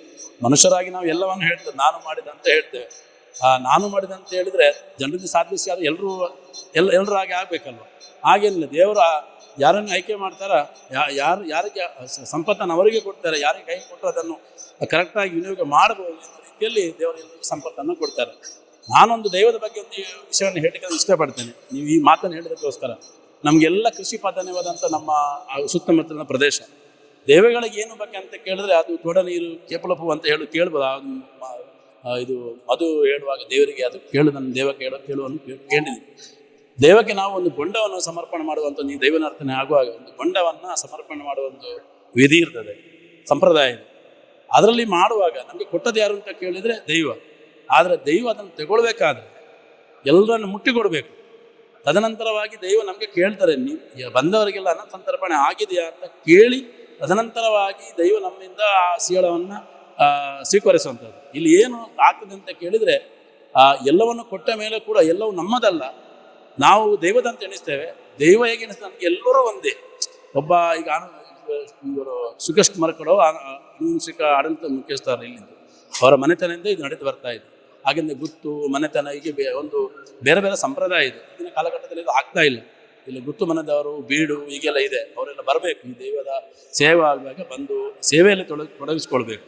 ಮನುಷ್ಯರಾಗಿ ನಾವು ಎಲ್ಲವನ್ನು ಹೇಳ್ತೇವೆ, ನಾನು ಮಾಡಿದ ಅಂತ ಹೇಳ್ತೇವೆ. ನಾನು ಮಾಡಿದ ಅಂತ ಹೇಳಿದ್ರೆ ಜನರಿಗೆ ಸಾಧಿಸಿ ಅದು ಎಲ್ಲರೂ ಹಾಗೆ ಆಗ್ಬೇಕಲ್ವ. ಹಾಗೇನಿಲ್ಲ, ದೇವರ ಯಾರನ್ನು ಆಯ್ಕೆ ಮಾಡ್ತಾರ, ಯಾರಿಗೆ ಸಂಪತ್ತನ್ನು ಅವರಿಗೆ ಕೊಡ್ತಾರೆ, ಯಾರಿಗೆ ಕೈ ಕೊಟ್ಟರೆ ಅದನ್ನು ಕರೆಕ್ಟಾಗಿ ವಿನಿಯೋಗ ಮಾಡಬಹುದು ಅನ್ನೋ ರೀತಿಯಲ್ಲಿ ದೇವರು ಎಲ್ಲರಿಗೂ ಸಂಪತ್ತನ್ನು ಕೊಡ್ತಾರೆ. ನಾನೊಂದು ದೈವದ ಬಗ್ಗೆ ಒಂದು ವಿಷಯವನ್ನು ಹೇಳಲಿಕ್ಕೆ ಇಷ್ಟಪಡ್ತೇನೆ. ನೀವು ಈ ಮಾತನ್ನು ಹೇಳಿದಕ್ಕೋಸ್ಕರ ನಮಗೆಲ್ಲ ಕೃಷಿ ಪ್ರಾಧಾನ್ಯವಾದಂಥ ನಮ್ಮ ಸುತ್ತಮುತ್ತಲಿನ ಪ್ರದೇಶ, ದೇವಗಳಿಗೆ ಏನು ಬಗ್ಗೆ ಅಂತ ಕೇಳಿದ್ರೆ ಅದು ತೊಡ ನೀರು ಕೇಪಲಪು ಅಂತ ಕೇಳ್ಬೋದು. ಇದು ಅದು ಹೇಳುವಾಗ ದೇವರಿಗೆ ಅದು ನನ್ನ ದೇವ ಕೇಳುವನ್ನು ಕೇಳಿದ್ವಿ. ದೇವಕ್ಕೆ ನಾವು ಒಂದು ಬೊಂಡವನ್ನು ಸಮರ್ಪಣೆ ಮಾಡುವಂಥ ನೀವು ದೈವನರ್ತನೆ ಆಗುವಾಗ ಒಂದು ಬೊಂಡವನ್ನು ಸಮರ್ಪಣೆ ಮಾಡುವ ಒಂದು ವಿಧಿ ಇರ್ತದೆ, ಸಂಪ್ರದಾಯ ಇದೆ. ಅದರಲ್ಲಿ ಮಾಡುವಾಗ ನಮಗೆ ಕೊಟ್ಟದ್ದು ಯಾರು ಅಂತ ಕೇಳಿದರೆ ದೈವ. ಆದರೆ ದೈವ ಅದನ್ನು ತಗೊಳ್ಬೇಕಾದ್ರೆ ಎಲ್ಲರನ್ನು ಮುಟ್ಟಿಕೊಡ್ಬೇಕು. ತದನಂತರವಾಗಿ ದೈವ ನಮಗೆ ಕೇಳ್ತಾರೆ, ನೀವು ಬಂದವರಿಗೆಲ್ಲ ಅನ್ನಸಂತರ್ಪಣೆ ಆಗಿದೆಯಾ ಅಂತ ಕೇಳಿ ತದನಂತರವಾಗಿ ದೈವ ನಮ್ಮಿಂದ ಆ ಸೀಳವನ್ನು ಸ್ವೀಕರಿಸುವಂಥದ್ದು. ಇಲ್ಲಿ ಏನು ಆಗ್ತದೆ ಅಂತ ಕೇಳಿದರೆ ಎಲ್ಲವನ್ನು ಕೊಟ್ಟ ಮೇಲೆ ಕೂಡ ಎಲ್ಲವೂ ನಮ್ಮದಲ್ಲ, ನಾವು ದೈವದಂತ ಎಣಿಸ್ತೇವೆ. ದೈವ ಹೇಗೆ ಎಣಿಸ್ತದೆ, ನಮಗೆ ಎಲ್ಲರೂ ಒಂದೇ. ಒಬ್ಬ ಈಗ ಇವರು ಸುಕೇಶ್ ಕುಮಾರ್ ಆನುವಂಶಿಕ ಆಡಳಿತ ಮುಖ್ಯಸ್ಥರು ಇಲ್ಲಿದ್ದು, ಅವರ ಮನೆತನದಿಂದ ಇದು ನಡೆದು ಬರ್ತಾ ಇದೆ. ಹಾಗೆಂದರೆ ಗುತ್ತು ಮನೆತನ ಹೀಗೆ ಒಂದು ಬೇರೆ ಬೇರೆ ಸಂಪ್ರದಾಯ ಇದೆ. ಈಗಿನ ಕಾಲಘಟ್ಟದಲ್ಲಿ ಇದು ಆಗ್ತಾ ಇಲ್ಲ. ಇಲ್ಲಿ ಗುತ್ತು ಮನೆದವರು ಬೀಡು ಹೀಗೆಲ್ಲ ಇದೆ, ಅವರೆಲ್ಲ ಬರಬೇಕು. ಈ ದೈವದ ಸೇವೆ ಆಗುವಾಗ ಬಂದು ಸೇವೆಯಲ್ಲಿ ತೊಡಗಿಸ್ಕೊಳ್ಬೇಕು.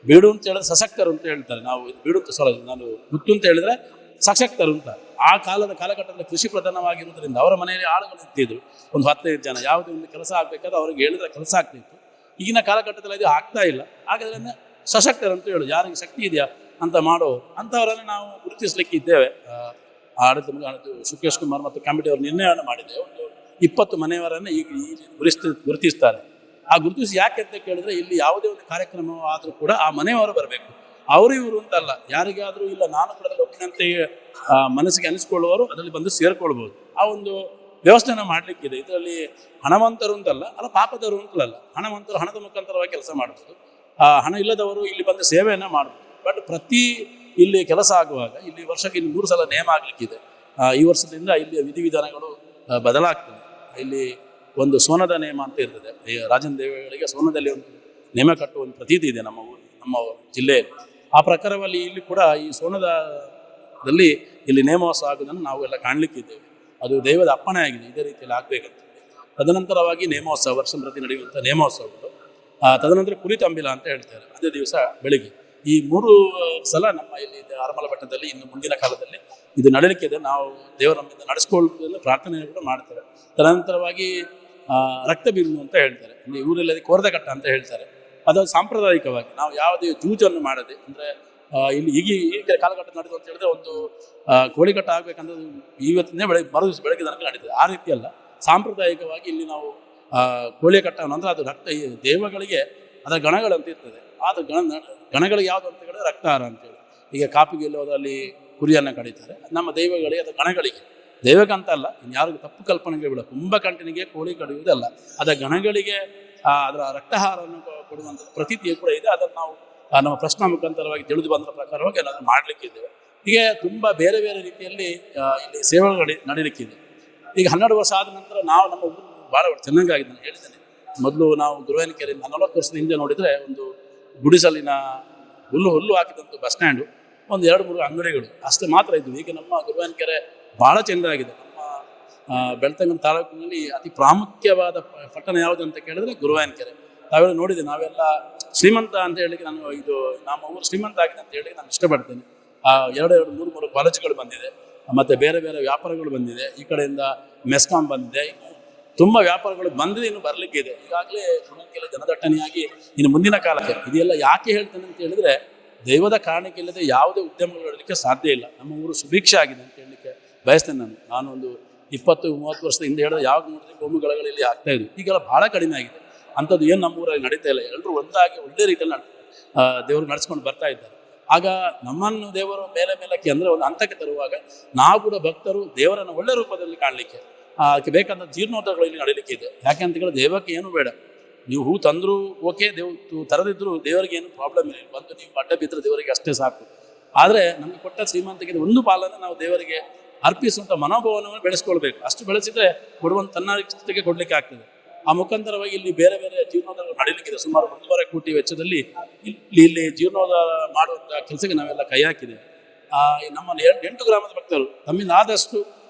ಬೀಡು ಅಂತ ಹೇಳಿದ್ರೆ ಸಶಕ್ತರು ಅಂತ ಹೇಳ್ತಾರೆ. ನಾವು ಬೀಡು ಅಂತ ನಾನು ಗುತ್ತು ಅಂತ ಹೇಳಿದ್ರೆ ಸಶಕ್ತರು ಅಂತ. ಆ ಕಾಲಘಟ್ಟದಲ್ಲಿ ಕೃಷಿ ಪ್ರಧಾನವಾಗಿರುವುದರಿಂದ ಅವರ ಮನೆಯಲ್ಲಿ ಆಳುಗಳು ಇರ್ತಿದ್ರು, ಒಂದು 15 ಜನ. ಯಾವುದೇ ಒಂದು ಕೆಲಸ ಆಗಬೇಕಾದ್ರೆ ಅವ್ರಿಗೆ ಹೇಳಿದ್ರೆ ಕೆಲಸ ಆಗ್ತಿತ್ತು. ಈಗಿನ ಕಾಲಘಟ್ಟದಲ್ಲಿ ಅದು ಆಗ್ತಾ ಇಲ್ಲ. ಹಾಗಾದ್ರಿಂದ ಸಶಕ್ತರು ಅಂತ ಹೇಳೋದು, ಯಾರಿಗೆ ಶಕ್ತಿ ಇದೆಯಾ ಅಂತ ಮಾಡೋರು ಅಂಥವರನ್ನು ನಾವು ಗುರುತಿಸಲಿಕ್ಕೆ ಇದ್ದೇವೆ. ಆಡಳಿತ ಸುಕೇಶ್ ಕುಮಾರ್ ಮತ್ತು ಕಮಿಟಿಯವರು ನಿರ್ಣಯವನ್ನು ಮಾಡಿದ್ದೇವೆ. ಒಂದು 20 ಮನೆಯವರನ್ನು ಈಗ ಗುರುತಿಸ್ತಾರೆ. ಆ ಗುರುತಿಸಿ ಯಾಕೆ ಅಂತ ಕೇಳಿದ್ರೆ, ಇಲ್ಲಿ ಯಾವುದೇ ಒಂದು ಕಾರ್ಯಕ್ರಮ ಆದರೂ ಕೂಡ ಆ ಮನೆಯವರು ಬರಬೇಕು. ಅವರು ಇವರು ಅಂತಲ್ಲ, ಯಾರಿಗಾದರೂ ಇಲ್ಲ ನಾನು ಕೂಡ ಒಪ್ಪಿನಂತೆ ಮನಸ್ಸಿಗೆ ಅನಿಸ್ಕೊಳ್ಳುವವರು ಅದರಲ್ಲಿ ಬಂದು ಸೇರ್ಕೊಳ್ಬೋದು. ಆ ಒಂದು ವ್ಯವಸ್ಥೆಯನ್ನು ಮಾಡಲಿಕ್ಕಿದೆ. ಇದರಲ್ಲಿ ಹಣವಂತರು ಅಂತಲ್ಲ, ಪಾಪದವರು ಅಂತಲಲ್ಲ. ಹಣವಂತರು ಹಣದ ಮುಖಾಂತರವಾಗಿ ಕೆಲಸ ಮಾಡ್ಬೋದು, ಹಣ ಇಲ್ಲದವರು ಇಲ್ಲಿ ಬಂದು ಸೇವೆಯನ್ನು ಮಾಡ್ಬೋದು. ಬಟ್ ಇಲ್ಲಿ ಕೆಲಸ ಆಗುವಾಗ ಇಲ್ಲಿ ವರ್ಷಕ್ಕೆ 3 ಸಲ ನೇಮ ಆಗಲಿಕ್ಕಿದೆ. ಈ ವರ್ಷದಿಂದ ಇಲ್ಲಿ ವಿಧಿವಿಧಾನಗಳು ಬದಲಾಗ್ತದೆ. ಇಲ್ಲಿ ಒಂದು ಸೋನದ ನೇಮ ಅಂತ ಇರ್ತದೆ. ರಾಜನ ದೇವಗಳಿಗೆ ಸೋನದಲ್ಲಿ ಒಂದು ನೇಮ ಕಟ್ಟುವ ಒಂದು ಪ್ರತೀತಿ ಇದೆ ನಮ್ಮ ಜಿಲ್ಲೆಯಲ್ಲಿ. ಆ ಪ್ರಕಾರವಾಗಿ ಇಲ್ಲಿ ಕೂಡ ಈ ಸೋನದಲ್ಲಿ ಇಲ್ಲಿ ನೇಮೋತ್ಸವ ಆಗೋದನ್ನು ನಾವೆಲ್ಲ ಕಾಣಲಿಕ್ಕಿದ್ದೇವೆ. ಅದು ದೈವದ ಅಪ್ಪಣೆ ಆಗಿದೆ, ಇದೇ ರೀತಿಯಲ್ಲಿ ಆಗಬೇಕಂತ. ತದನಂತರವಾಗಿ ನೇಮೋತ್ಸವ, ವರ್ಷ ಪ್ರತಿ ನಡೆಯುವಂಥ ನೇಮೋತ್ಸವಗಳು. ತದನಂತರ ಕುರಿತಂಬಿಲ ಅಂತ ಹೇಳ್ತಾರೆ, ಅದೇ ದಿವಸ ಬೆಳಿಗ್ಗೆ. ಈ 3 ಸಲ ನಮ್ಮ ಇಲ್ಲಿ ಅರಮಲ ಬೆಟ್ಟದಲ್ಲಿ ಇನ್ನು ಮುಂದಿನ ಕಾಲದಲ್ಲಿ ಇದು ನಡೀಲಿಕ್ಕಿದೆ. ನಾವು ದೇವರ ನಮ್ಮಿಂದ ನಡೆಸ್ಕೊಳ್ಳೋದ್ರಿಂದ ಪ್ರಾರ್ಥನೆಯನ್ನು ಕೂಡ ಮಾಡ್ತೇವೆ. ತದನಂತರವಾಗಿ ರಕ್ತ ಬಿಂದು ಅಂತ ಹೇಳ್ತಾರೆ, ಇಲ್ಲಿ ಊರಲ್ಲಿ ಕೋರ್ದ ಕಟ್ಟ ಅಂತ ಹೇಳ್ತಾರೆ. ಅದು ಸಾಂಪ್ರದಾಯಿಕವಾಗಿ ನಾವು ಯಾವುದೇ ಜೂಜನ್ನು ಮಾಡದೆ, ಅಂದರೆ ಇಲ್ಲಿ ಈಗ ಕಾಲಘಟ್ಟ ನಡೆದು ಅಂತ ಹೇಳಿದ್ರೆ ಒಂದು ಕೋಳಿಕಟ್ಟ ಆಗ್ಬೇಕಂದ್ರೆ ಇವತ್ತಿನ ಮರುದಿವಸ ಬೆಳಗ್ಗೆ ತನಕ ನಡೀತದೆ. ಆ ರೀತಿ ಅಲ್ಲ, ಸಾಂಪ್ರದಾಯಿಕವಾಗಿ ಇಲ್ಲಿ ನಾವು ಕೋಳಿ ಕಟ್ಟವನ್ನು ಅಂದರೆ ಅದು ರಕ್ತ ದೇವಗಳಿಗೆ ಅದರ ಗಣಗಳಂತ ಇರ್ತದೆ. ಆದ ಗಣಗಳಿಗೆ ಯಾವುದು ಅಂತ ಹೇಳಿದ್ರೆ ರಕ್ತಹಾರ ಅಂತೇಳಿ. ಈಗ ಕಾಪಿಗೆಲ್ಲಿ ಹೋದಲ್ಲಿ ಕುರಿಯನ್ನು ಕಡಿತಾರೆ, ನಮ್ಮ ದೈವಗಳಿಗೆ ಅದು ಗಣಗಳಿಗೆ, ದೈವಕ್ಕಂತ ಅಲ್ಲ. ಇನ್ಯಾರಿಗೂ ತಪ್ಪು ಕಲ್ಪನೆಗೆ ಬಿಡ, ಕುಂಭಕಂಠನಿಗೆ ಕೋಳಿ ಕಡಿಯುವುದಲ್ಲ, ಅದರ ಗಣಗಳಿಗೆ ಅದರ ರಕ್ತಹಾರವನ್ನು ಕೊಡುವಂಥ ಪ್ರತೀತಿಯು ಕೂಡ ಇದೆ. ಅದನ್ನು ನಾವು ನಮ್ಮ ಪ್ರಶ್ನಾ ಮುಖಾಂತರವಾಗಿ ತಿಳಿದು ಬಂದ ಪ್ರಕಾರವಾಗಿ ಏನಾದರೂ ಮಾಡಲಿಕ್ಕಿದ್ದೇವೆ. ಹೀಗೆ ತುಂಬ ಬೇರೆ ಬೇರೆ ರೀತಿಯಲ್ಲಿ ಇಲ್ಲಿ ಸೇವೆಗಳು ನಡೀಲಿಕ್ಕಿದೆ. ಈಗ 12 ವರ್ಷ ಆದ ನಂತರ ನಾವು ನಮ್ಮ ಊರು ಭಾಳ ಚೆನ್ನಾಗಿದೆ. ನಾನು ಹೇಳಿದ್ದೇನೆ ಮೊದಲು ನಾವು ಗುರುವಾಯನಕೆರೆ 40 ವರ್ಷದ ಹಿಂದೆ ನೋಡಿದರೆ ಒಂದು ಗುಡಿಸಲಿನ ಹುಲ್ಲು ಹಾಕಿದಂಥ ಬಸ್ ಸ್ಟ್ಯಾಂಡು, ಒಂದು 2-3 ಅಂಗಡಿಗಳು ಅಷ್ಟೇ ಮಾತ್ರ ಇದ್ವು. ಈಗ ನಮ್ಮ ಗುರುವಾಯನಕೆರೆ ಭಾಳ ಚೆಂದಾಗಿದೆ. ನಮ್ಮ ಬೆಳ್ತಂಗಡಿ ತಾಲೂಕಿನಲ್ಲಿ ಅತಿ ಪ್ರಾಮುಖ್ಯವಾದ ಪಟ್ಟಣ ಯಾವುದು ಅಂತ ಕೇಳಿದ್ರೆ ಗುರುವಾಯನಕೆರೆ. ತಾವೆಲ್ಲ ನೋಡಿದೆ, ನಾವೆಲ್ಲ ಶ್ರೀಮಂತ ಅಂತ ಹೇಳಿಕ್ಕೆ ನಮ್ಮ ಊರು ಶ್ರೀಮಂತ ಆಗಿದೆ ಅಂತ ಹೇಳಿ ನಾನು ಇಷ್ಟಪಡ್ತೇನೆ. 2-3 ಕಾಲೇಜುಗಳು ಬಂದಿದೆ, ಮತ್ತು ಬೇರೆ ಬೇರೆ ವ್ಯಾಪಾರಗಳು ಬಂದಿದೆ. ಈ ಕಡೆಯಿಂದ ಮೆಸ್ಕಾಂ ಬಂದಿದೆ, ತುಂಬ ವ್ಯಾಪಾರಗಳು ಬಂದಿದೆ, ಇನ್ನು ಬರಲಿಕ್ಕೆ ಇದೆ. ಈಗಾಗಲೇ ಗುಣಕ್ಕೆಲ್ಲ ಜನದಟ್ಟಣೆಯಾಗಿ ಇನ್ನು ಮುಂದಿನ ಕಾಲಕ್ಕೆ ಇದೆಲ್ಲ ಯಾಕೆ ಹೇಳ್ತೇನೆ ಅಂತ ಹೇಳಿದ್ರೆ, ದೈವದ ಕಾರಣಕ್ಕೆ ಇಲ್ಲದೆ ಯಾವುದೇ ಉದ್ಯಮಗಳು ಮಾಡಲಿಕ್ಕೆ ಸಾಧ್ಯ ಇಲ್ಲ. ನಮ್ಮ ಊರು ಸುಭಿಕ್ಷೆ ಆಗಿದೆ ಅಂತ ಹೇಳಲಿಕ್ಕೆ ಬಯಸ್ತೇನೆ. ನಾನು ಒಂದು 20-30 ವರ್ಷದ ಹಿಂದೆ ಹೇಳಿದ್ರೆ ಯಾವಾಗ ನೋಡಿದ್ರೆ ಗೋಮುಗಳಲ್ಲಿ ಆಗ್ತಾ ಇದ್ವಿ, ಈಗೆಲ್ಲ ಬಹಳ ಕಡಿಮೆ ಆಗಿದೆ. ಅಂಥದ್ದು ಏನು ನಮ್ಮ ಊರಲ್ಲಿ ನಡೀತಾ ಇಲ್ಲ. ಎಲ್ಲರೂ ಒಂದಾಗಿ ಒಳ್ಳೆ ರೀತಿಯಲ್ಲಿ ದೇವರು ನಡೆಸ್ಕೊಂಡು ಬರ್ತಾ ಇದ್ದಾರೆ. ಆಗ ನಮ್ಮನ್ನು ದೇವರು ಮೇಲೆ ಮೇಲಕ್ಕೆ ಅಂದರೆ ಒಂದು ಹಂತಕ್ಕೆ ತರುವಾಗ ನಾವು ಕೂಡ ಭಕ್ತರು ದೇವರನ್ನು ಒಳ್ಳೆ ರೂಪದಲ್ಲಿ ಕಾಣಲಿಕ್ಕೆ ಅದಕ್ಕೆ ಬೇಕಾದ ಜೀರ್ಣೋದ್ಧಾರಗಳು ಇಲ್ಲಿ ನಡೀಲಿಕ್ಕೆ ಇದೆ. ಯಾಕೆ ಅಂತ ಹೇಳಿದ್ರೆ ದೇವಕ್ಕೆ ಏನು ಬೇಡ, ನೀವು ಹೂ ತಂದರೂ ಓಕೆ, ತರದಿದ್ರು ದೇವರಿಗೆ ಏನು ಪ್ರಾಬ್ಲಮ್ ಇಲ್ಲ. ಬಂದು ನೀವು ಅಡ್ಡ ಬಿದ್ದರೆ ದೇವರಿಗೆ ಅಷ್ಟೇ ಸಾಕು. ಆದರೆ ನಮಗೆ ಕೊಟ್ಟ ಶ್ರೀಮಂತಿಗೆ ಒಂದು ಪಾಲನ್ನು ನಾವು ದೇವರಿಗೆ ಅರ್ಪಿಸುವಂಥ ಮನೋಭಾವವನ್ನು ಬೆಳೆಸ್ಕೊಳ್ಬೇಕು. ಅಷ್ಟು ಬೆಳೆಸಿದ್ರೆ ಕೊಡುವಂಥ ತನ್ನಷ್ಟಕ್ಕೆ ಕೊಡಲಿಕ್ಕೆ ಆಗ್ತದೆ. ಆ ಮುಖಾಂತರವಾಗಿ ಇಲ್ಲಿ ಬೇರೆ ಬೇರೆ ಜೀರ್ಣೋದ್ಧಾರ ನಡೀಲಿಕ್ಕಿದೆ. ಸುಮಾರು 1.5 ಕೋಟಿ ವೆಚ್ಚದಲ್ಲಿ ಇಲ್ಲಿ ಜೀರ್ಣೋದ್ಧಾರ ಮಾಡುವಂಥ ಕೆಲಸಕ್ಕೆ ನಾವೆಲ್ಲ ಕೈ ಹಾಕಿದ್ದೇವೆ. ನಮ್ಮ 8 ಗ್ರಾಮದ ಭಕ್ತರು ತಮ್ಮಿಂದ ಆದಷ್ಟು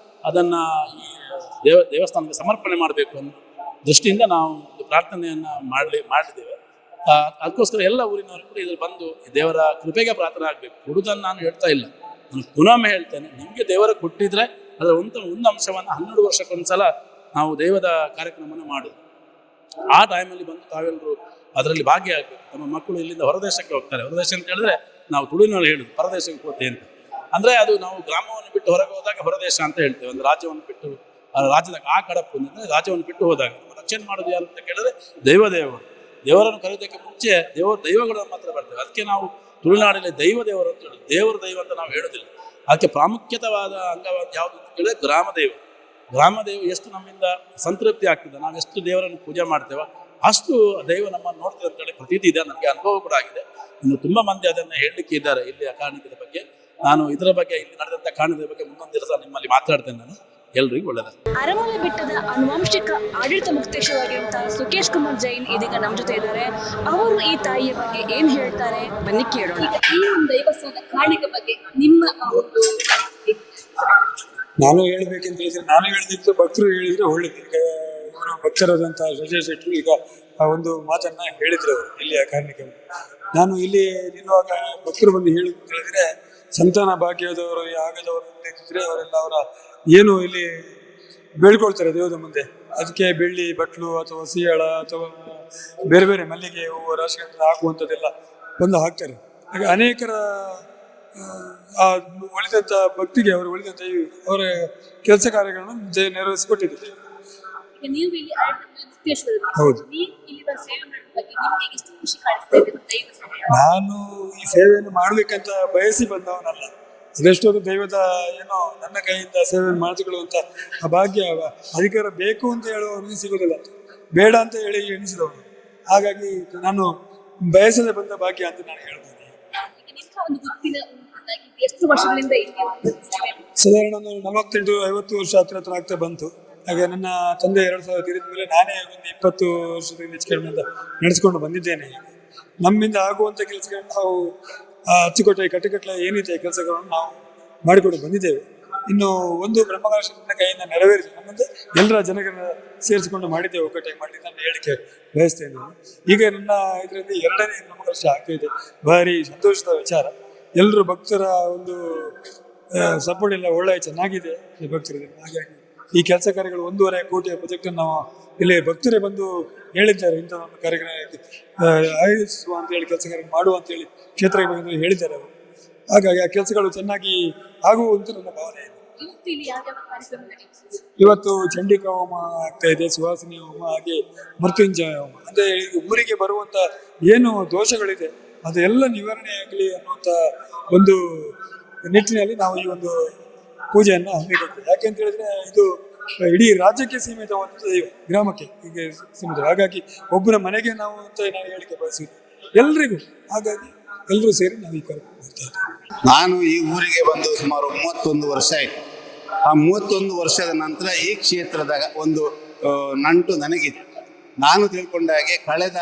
ಅದನ್ನು ಈ ದೇವಸ್ಥಾನಕ್ಕೆ ಸಮರ್ಪಣೆ ಮಾಡಬೇಕು ಅನ್ನೋ ದೃಷ್ಟಿಯಿಂದ ನಾವು ಒಂದು ಪ್ರಾರ್ಥನೆಯನ್ನು ಮಾಡಿದ್ದೇವೆ. ಅದಕ್ಕೋಸ್ಕರ ಎಲ್ಲ ಊರಿನವರು ಕೂಡ ಇದ್ರಲ್ಲಿ ಬಂದು ದೇವರ ಕೃಪೆಗೆ ಪ್ರಾರ್ಥನೆ ಆಗಬೇಕು. ಕೊಡುವುದನ್ನು ನಾನು ಹೇಳ್ತಾ ಇಲ್ಲ, ನಾನು ಪುನಃ ಹೇಳ್ತೇನೆ, ನಿಮಗೆ ದೇವರ ಕೊಟ್ಟಿದ್ರೆ ಅದರ ಒಂದು ಅಂಶವನ್ನು 12 ವರ್ಷಕ್ಕೊಂದ್ಸಲ ನಾವು ದೈವದ ಕಾರ್ಯಕ್ರಮವನ್ನು ಮಾಡೋದು. ಆ ಟೈಮಲ್ಲಿ ಬಂದು ತಾವೆಲ್ಲರೂ ಅದರಲ್ಲಿ ಭಾಗಿಯಾಗಬೇಕು. ನಮ್ಮ ಮಕ್ಕಳು ಇಲ್ಲಿಂದ ಹೊರದೇಶಕ್ಕೆ ಹೋಗ್ತಾರೆ. ಹೊರದೇಶ ಅಂತ ಹೇಳಿದ್ರೆ ನಾವು ತುಳುವಿನಲ್ಲಿ ಹೇಳುದು ಪರದೇಶಕ್ಕೆ ಹೋಗ್ತೇವೆ ಅಂತ. ಅಂದರೆ ಅದು ನಾವು ಗ್ರಾಮವನ್ನು ಬಿಟ್ಟು ಹೊರಗೆ ಹೋದಾಗ ಹೊರದೇಶ ಅಂತ ಹೇಳ್ತೇವೆ. ಒಂದು ರಾಜ್ಯವನ್ನು ಬಿಟ್ಟು ರಾಜ್ಯದ ಆ ಕಡಪು ಅಂದರೆ ರಾಜ್ಯವನ್ನು ಬಿಟ್ಟು ಹೋದಾಗ ನಮ್ಮ ರಕ್ಷಣೆ ಮಾಡೋದು ಯಾರು ಅಂತ ಕೇಳಿದ್ರೆ ದೇವರನ್ನು ಕರೆಯೋದಕ್ಕೆ ಮುಂಚೆ ದೈವಗಳನ್ನು ಮಾತ್ರ ಬರ್ತೇವೆ. ಅದಕ್ಕೆ ನಾವು ತುಳುನಾಡಲ್ಲಿ ದೇವರು ಅಂತ ಹೇಳೋದು. ದೈವ ಅಂತ ನಾವು ಹೇಳೋದಿಲ್ಲ. ಅದಕ್ಕೆ ಪ್ರಾಮುಖ್ಯತವಾದ ಅಂಗವಾದ ಯಾವುದು ಅಂತ ಕೇಳಿದ್ರೆ ಗ್ರಾಮದೇವ ಎಷ್ಟು ನಮ್ಮಿಂದ ಸಂತೃಪ್ತಿ ಆಗ್ತದೆ, ನಾವು ಎಷ್ಟು ದೇವರನ್ನು ಪೂಜೆ ಮಾಡ್ತೇವೆ ಅಷ್ಟು ದೈವ ನಮ್ಮನ್ನು ನೋಡ್ತೇವೆ ಅಂತೇಳಿ ಪ್ರತೀತಿ ಇದೆ. ನನಗೆ ಅನುಭವ ಕೂಡ ಆಗಿದೆ. ಇನ್ನು ತುಂಬ ಮಂದಿ ಅದನ್ನು ಹೇಳಲಿಕ್ಕೆ ಇದ್ದಾರೆ ಇಲ್ಲಿ ಆ ಕಾರಣದ ಬಗ್ಗೆ. ನಾನು ಇದರ ಬಗ್ಗೆ ಇಲ್ಲಿ ನಡೆದಂಥ ಕಾರಣದ ಬಗ್ಗೆ ಮುಂದೊಂದು ದಿವಸ ನಿಮ್ಮಲ್ಲಿ ಮಾತಾಡ್ತೇನೆ. ನಾನು ಎಲ್ರಿಗೂ ಒಳ್ಳೆಯದು. ಅರಮಲ ಬೆಟ್ಟದ ಆನುವಂಶಿಕ ಆಡಳಿತ ಮುಕ್ತೇಶ್ವರಾಗಿರುವಂತಹ ಸುಕೇಶ್ ಕುಮಾರ್ ಜೈನ್ ಇದೀಗ ನಮ್ಮ ಜೊತೆ ಇದ್ದಾರೆ. ಅವರು ಈ ತಾಯಿಯ ಬಗ್ಗೆ ಏನ್ ಹೇಳ್ತಾರೆ ಬನ್ನಿ ಕೇಳೋಣ. ಈ ಒಂದು ದೈವಸ್ಥಾನದ ಕಾರಣಿಕ ಬಗ್ಗೆ ನಿಮ್ಮ ನಾನು ಹೇಳ್ಬೇಕಂತ ಹೇಳಿದ್ರೆ, ನಾನು ಹೇಳಿದ್ದು ಭಕ್ತರು ಹೇಳಿದ್ರೆ ಒಳ್ಳೇದು. ಈಗ ಇವರು ಭಕ್ತರಾದಂತಹ ಶ್ರೀಜೇಶ್ ಶೆಟ್ಟಿ ಈಗ ಆ ಒಂದು ಮಾತನ್ನ ಹೇಳಿದ್ರು ಅವರು ಇಲ್ಲಿಯ ಕಾರಣಕ್ಕೆ. ನಾನು ಇಲ್ಲಿ ನಿಲ್ಲುವಾಗ ಭಕ್ತರು ಬಂದು ಹೇಳಿದ್ರೆ, ಸಂತಾನ ಭಾಗ್ಯದವರು ಆಗದವರು ಇದ್ರೆ ಅವರೆಲ್ಲ ಅವರ ಏನು ಇಲ್ಲಿ ಬೇಡ್ಕೊಳ್ತಾರೆ ದೇವದ ಮುಂದೆ, ಅದಕ್ಕೆ ಬೆಳ್ಳಿ ಬಟ್ಲು ಅಥವಾ ಸಿಯಾಳ ಅಥವಾ ಬೇರೆ ಬೇರೆ ಮಲ್ಲಿಗೆ ಹೂವು ರಾಶಿ ಹಾಕುವಂಥದ್ದೆಲ್ಲ ಬಂದು ಹಾಕ್ತಾರೆ. ಹಾಗೆ ಅನೇಕರ ಆ ಒಳಿದಂಥ ಭಕ್ತಿಗೆ ಅವರು ಒಳಿದಂಥ ಅವರ ಕೆಲಸ ಕಾರ್ಯಗಳನ್ನು ನೆರವೇರಿಸಿಕೊಟ್ಟಿದ್ದಾರೆ. ಹೌದು, ನಾನು ಈ ಸೇವೆಯನ್ನು ಮಾಡ್ಬೇಕಂತ ಬಯಸಿ ಬಂದವನಲ್ಲ. ಅದೆಷ್ಟೊಂದು ದೈವದ ಏನೋ ನನ್ನ ಕೈಯಿಂದ ಸೇವೆಯನ್ನು ಮಾಡಿಸಿಕೊಳ್ಳುವಂತ ಆ ಭಾಗ್ಯ ಅಧಿಕಾರ ಬೇಕು ಅಂತ ಹೇಳುವವನಿಗೆ ಸಿಗುವುದಿಲ್ಲ, ಬೇಡ ಅಂತ ಹೇಳಿ ಎಣಿಸಿದವನು. ಹಾಗಾಗಿ ನಾನು ಬಯಸದೆ ಬಂದ ಭಾಗ್ಯ ಅಂತ ನಾನು ಹೇಳ್ತೇನೆ. ಸಾಧಾರಣ 48-50 ವರ್ಷ ಹತ್ರ ಆಗ್ತಾ ಬಂತು. ಹಾಗೆ ನನ್ನ ತಂದೆ 2000 ತಿರಿದ ಮೇಲೆ ನಾನೇ ಒಂದು 20 ವರ್ಷದಿಂದ ಹೆಚ್ಚಿನ ನಡೆಸ್ಕೊಂಡು ಬಂದಿದ್ದೇನೆ. ನಮ್ಮಿಂದ ಆಗುವಂತ ಕೆಲಸಗಳನ್ನು ನಾವು ಅಚ್ಚುಕಟ್ಟಾಗಿ ಕಟ್ಟುಕಟ್ಟಲೆ ಏನಿದೆ ಕೆಲಸಗಳನ್ನು ನಾವು ಮಾಡಿಕೊಂಡು ಬಂದಿದ್ದೇವೆ. ಇನ್ನು ಒಂದು ಬ್ರಹ್ಮಕಲಶ ನನ್ನ ಕೈಯಿಂದ ನೆರವೇರಿಸಿ ನಮ್ಮಂತೆ ಎಲ್ಲರ ಜನಗಳನ್ನ ಸೇರಿಸಿಕೊಂಡು ಮಾಡಿದ್ದೇವೆ, ಒಕ್ಕಟ್ಟಾಗಿ ಮಾಡಿ ನಾನು ಹೇಳಿಕೆ ಬಯಸ್ತೇನೆ. ಈಗ ನನ್ನ ಇದರಲ್ಲಿ 2ನೇ ಬ್ರಹ್ಮಕಲಶ ಆಗ್ತಾ ಇದೆ. ಭಾರಿ ಸಂತೋಷದ ವಿಚಾರ. ಎಲ್ಲರೂ ಭಕ್ತರ ಒಂದು ಸಪೋರ್ಟ್ ಎಲ್ಲ ಒಳ್ಳೆ ಚೆನ್ನಾಗಿದೆ ಈ ಭಕ್ತರಿಗೆ. ಹಾಗಾಗಿ ಈ ಕೆಲಸ ಕಾರ್ಯಗಳು 1.5 ಕೋಟಿಯ ಪ್ರಾಜೆಕ್ಟ್ ಅನ್ನು ನಾವು ಇಲ್ಲಿ ಭಕ್ತರೇ ಬಂದು ಹೇಳಿದ್ದಾರೆ, ಇಂಥ ಒಂದು ಕಾರ್ಯಕ್ರಮ ಆಯೋಜಿಸುವ ಅಂತ ಹೇಳಿ, ಕೆಲಸ ಕಾರ್ಯ ಮಾಡುವ ಅಂತೇಳಿ ಕ್ಷೇತ್ರಕ್ಕೆ ಬಂದು ಹೇಳಿದ್ದಾರೆ ಅವರು. ಹಾಗಾಗಿ ಆ ಕೆಲಸಗಳು ಚೆನ್ನಾಗಿ ಆಗುವಂತ ನನ್ನ ಭಾವನೆ ಇದೆ. ಇವತ್ತು ಚಂಡಿಕಾ ಹೋಮ ಆಗ್ತಾ ಇದೆ, ಸುವಾಸಿನಿ ಹೋಮ, ಹಾಗೆ ಮೃತ್ಯುಂಜಯ ಹೋಮ. ಅಂದ್ರೆ ಊರಿಗೆ ಬರುವಂತ ಏನು ದೋಷಗಳಿದೆ ಅದೆಲ್ಲ ನಿವಾರಣೆ ಆಗಲಿ ಅನ್ನುವಂಥ ಒಂದು ನಿಟ್ಟಿನಲ್ಲಿ ನಾವು ಈ ಒಂದು ಪೂಜೆಯನ್ನು ಹಮ್ಮಿಕೊಳ್ತೇವೆ. ಯಾಕೆಂತ ಹೇಳಿದ್ರೆ ಇದು ಇಡೀ ರಾಜ್ಯಕ್ಕೆ ಸೀಮಿತವಾದ ದೈವ, ಗ್ರಾಮಕ್ಕೆ ಈಗ ಸೀಮಿತ. ಹಾಗಾಗಿ ಒಬ್ಬರ ಮನೆಗೆ ನಾವು ಅಂತ ನಾನು ಹೇಳಿಕೆ ಬಯಸಿದ್ವಿ ಎಲ್ರಿಗೂ. ಹಾಗಾಗಿ ಎಲ್ಲರೂ ಸೇರಿ ನಾವು ಈ ಕಾರ್ಯಕ್ರಮ ಮಾಡ್ತಾ ಇದ್ದೇವೆ. ನಾನು ಈ ಊರಿಗೆ ಬಂದು ಸುಮಾರು 31 ವರ್ಷ ಆಯಿತು. ಆ 31 ವರ್ಷದ ನಂತರ ಈ ಕ್ಷೇತ್ರದ ಒಂದು ನಂಟು ನನಗಿದೆ. ನಾನು ತಿಳ್ಕೊಂಡ ಹಾಗೆ ಕಳೆದ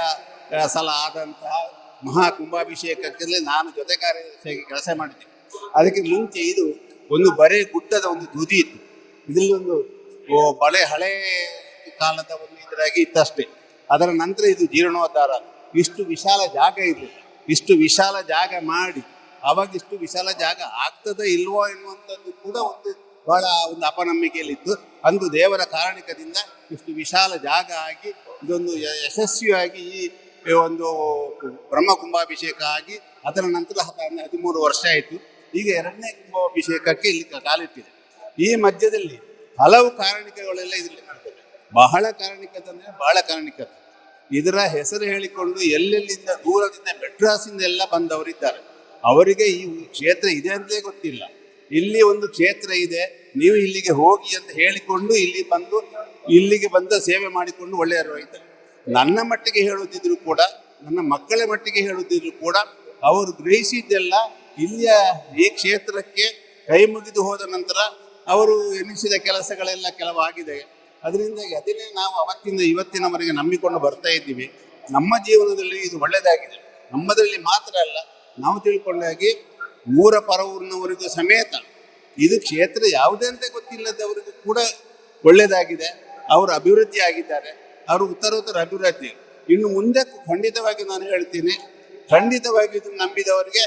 ಸಲ ಆದಂತಹ ಮಹಾ ಕುಂಭಾಭಿಷೇಕದಲ್ಲಿ ನಾನು ಜೊತೆ ಕಾರ್ಯದರ್ಶಿಯಾಗಿ ಕೆಲಸ ಮಾಡಿದ್ದೆ. ಅದಕ್ಕೆ ಮುಂಚೆ ಇದು ಒಂದು ಬರೇ ಗುಡ್ಡದ ಒಂದು ತುದಿ ಇತ್ತು. ಇದರಲ್ಲಿ ಒಂದು ಹಳೆ ಕಾಲದ ಒಂದು ಇದರಾಗಿ ಇತ್ತಷ್ಟೇ. ಅದರ ನಂತರ ಇದು ಜೀರ್ಣೋದ್ಧಾರ. ಇಷ್ಟು ವಿಶಾಲ ಜಾಗ ಇದೆ, ಇಷ್ಟು ವಿಶಾಲ ಜಾಗ ಮಾಡಿ ಅವಾಗ ಇಷ್ಟು ವಿಶಾಲ ಜಾಗ ಆಗ್ತದೆ ಇಲ್ವೋ ಎನ್ನುವಂಥದ್ದು ಕೂಡ ಒಂದು ಬಹಳ ಒಂದು ಅಪನಂಬಿಕೆಯಲ್ಲಿತ್ತು. ಅಂದು ದೇವರ ಕಾರಣಿಕದಿಂದ ಇಷ್ಟು ವಿಶಾಲ ಜಾಗ ಆಗಿ ಇದೊಂದು ಯಶಸ್ವಿಯಾಗಿ ಈ ಒಂದು ಬ್ರಹ್ಮ ಕುಂಭಾಭಿಷೇಕ ಆಗಿ ಅದರ ನಂತರ 13 ವರ್ಷ ಆಯಿತು. ಈಗ 2ನೇ ಕುಂಭಾಭಿಷೇಕಕ್ಕೆ ಇಲ್ಲಿ ಕಾಲಿಟ್ಟಿದೆ. ಈ ಮಧ್ಯದಲ್ಲಿ ಹಲವು ಕಾರಣಿಕಗಳೆಲ್ಲ ಇದರಲ್ಲಿ ಮಾಡ್ತವೆ. ಬಹಳ ಕಾರಣಿಕತೆ ಬಹಳ ಕಾರಣಿಕತೆ. ಇದರ ಹೆಸರು ಹೇಳಿಕೊಂಡು ಎಲ್ಲೆಲ್ಲಿಂದ ದೂರದಿಂದ ಮೆಡ್ರಾಸಿಂದ ಎಲ್ಲ ಬಂದವರಿದ್ದಾರೆ. ಅವರಿಗೆ ಈ ಕ್ಷೇತ್ರ ಇದೆ ಅಂತಲೇ ಗೊತ್ತಿಲ್ಲ. ಇಲ್ಲಿ ಒಂದು ಕ್ಷೇತ್ರ ಇದೆ, ನೀವು ಇಲ್ಲಿಗೆ ಹೋಗಿ ಅಂತ ಹೇಳಿಕೊಂಡು ಇಲ್ಲಿಗೆ ಬಂದ ಸೇವೆ ಮಾಡಿಕೊಂಡು ಒಳ್ಳೆಯವರು ಇದ್ದಾರೆ. ನನ್ನ ಮಟ್ಟಿಗೆ ಹೇಳುತ್ತಿದ್ರು ಕೂಡ, ನನ್ನ ಮಕ್ಕಳ ಮಟ್ಟಿಗೆ ಹೇಳುತ್ತಿದ್ರು ಕೂಡ ಅವರು ಗ್ರಹಿಸಿದ್ದೆಲ್ಲ ಇಲ್ಲಿಯ ಈ ಕ್ಷೇತ್ರಕ್ಕೆ ಕೈ ಮುಗಿದು ಹೋದ ನಂತರ ಅವರು ಎನಿಸಿದ ಕೆಲಸಗಳೆಲ್ಲ ಕೆಲವಾಗಿದೆ. ಅದರಿಂದಾಗಿ ಅದನ್ನೇ ನಾವು ಅವತ್ತಿಂದ ಇವತ್ತಿನವರೆಗೆ ನಂಬಿಕೊಂಡು ಬರ್ತಾ ಇದ್ದೀವಿ. ನಮ್ಮ ಜೀವನದಲ್ಲಿ ಇದು ಒಳ್ಳೆಯದಾಗಿದೆ. ನಮ್ಮದರಲ್ಲಿ ಮಾತ್ರ ಅಲ್ಲ, ನಾವು ತಿಳ್ಕೊಂಡಾಗಿ ಊರ ಪರವೂರಿನವರಿಗೂ ಸಮೇತ ಇದು ಕ್ಷೇತ್ರ ಯಾವುದೇ ಅಂತ ಗೊತ್ತಿಲ್ಲದವರಿಗೂ ಕೂಡ ಒಳ್ಳೆಯದಾಗಿದೆ. ಅವರು ಅಭಿವೃದ್ಧಿ ಆಗಿದ್ದಾರೆ. ಅವರು ಉತ್ತರೋತ್ತರ ಅಭಿವೃದ್ಧಿ ಇನ್ನು ಮುಂದೆ ಖಂಡಿತವಾಗಿ ನಾನು ಹೇಳ್ತೀನಿ, ಖಂಡಿತವಾಗಿ ಇದು ನಂಬಿದವರಿಗೆ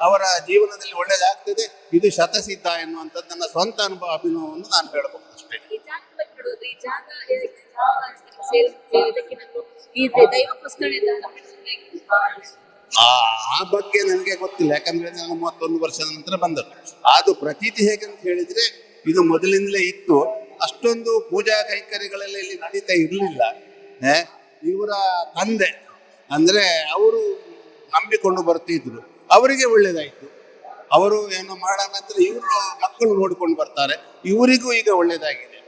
ಅವರ ಜೀವನದಲ್ಲಿ ಒಳ್ಳೆಯದಾಗ್ತದೆ. ಇದು ಶತಸಿದ್ಧ ಎನ್ನುವಂಥದ್ದು ನನ್ನ ಸ್ವಂತ ಅಭಿನವವನ್ನು ನಾನು ಹೇಳಬಹುದು ಅಷ್ಟೇ. ಆ ಬಗ್ಗೆ ನನಗೆ ಗೊತ್ತಿಲ್ಲ, ಯಾಕಂದ್ರೆ ನಾನು 31 ವರ್ಷದ ನಂತರ ಬಂದದ್ದು. ಅದು ಪ್ರತೀತಿ ಹೇಗಂತ ಹೇಳಿದ್ರೆ, ಇದು ಮೊದಲಿಂದಲೇ ಇತ್ತು. ಅಷ್ಟೊಂದು ಪೂಜಾ ಕೈಕರ್ಯಗಳೆಲ್ಲ ಇಲ್ಲಿ ನಡೀತಾ ಇರಲಿಲ್ಲ. ಇವರ ತಂದೆ ಅಂದ್ರೆ ಅವರು ನಂಬಿಕೊಂಡು ಬರ್ತಿದ್ರು, ಅವರಿಗೆ ಒಳ್ಳೇದಾಯ್ತು. ಅವರು ಏನೋ ಮಾಡೋ ನಂತರ ಇವರು ಮಕ್ಕಳು ನೋಡಿಕೊಂಡು ಬರ್ತಾರೆ, ಇವರಿಗೂ ಈಗ ಒಳ್ಳೇದಾಗಿದೆ.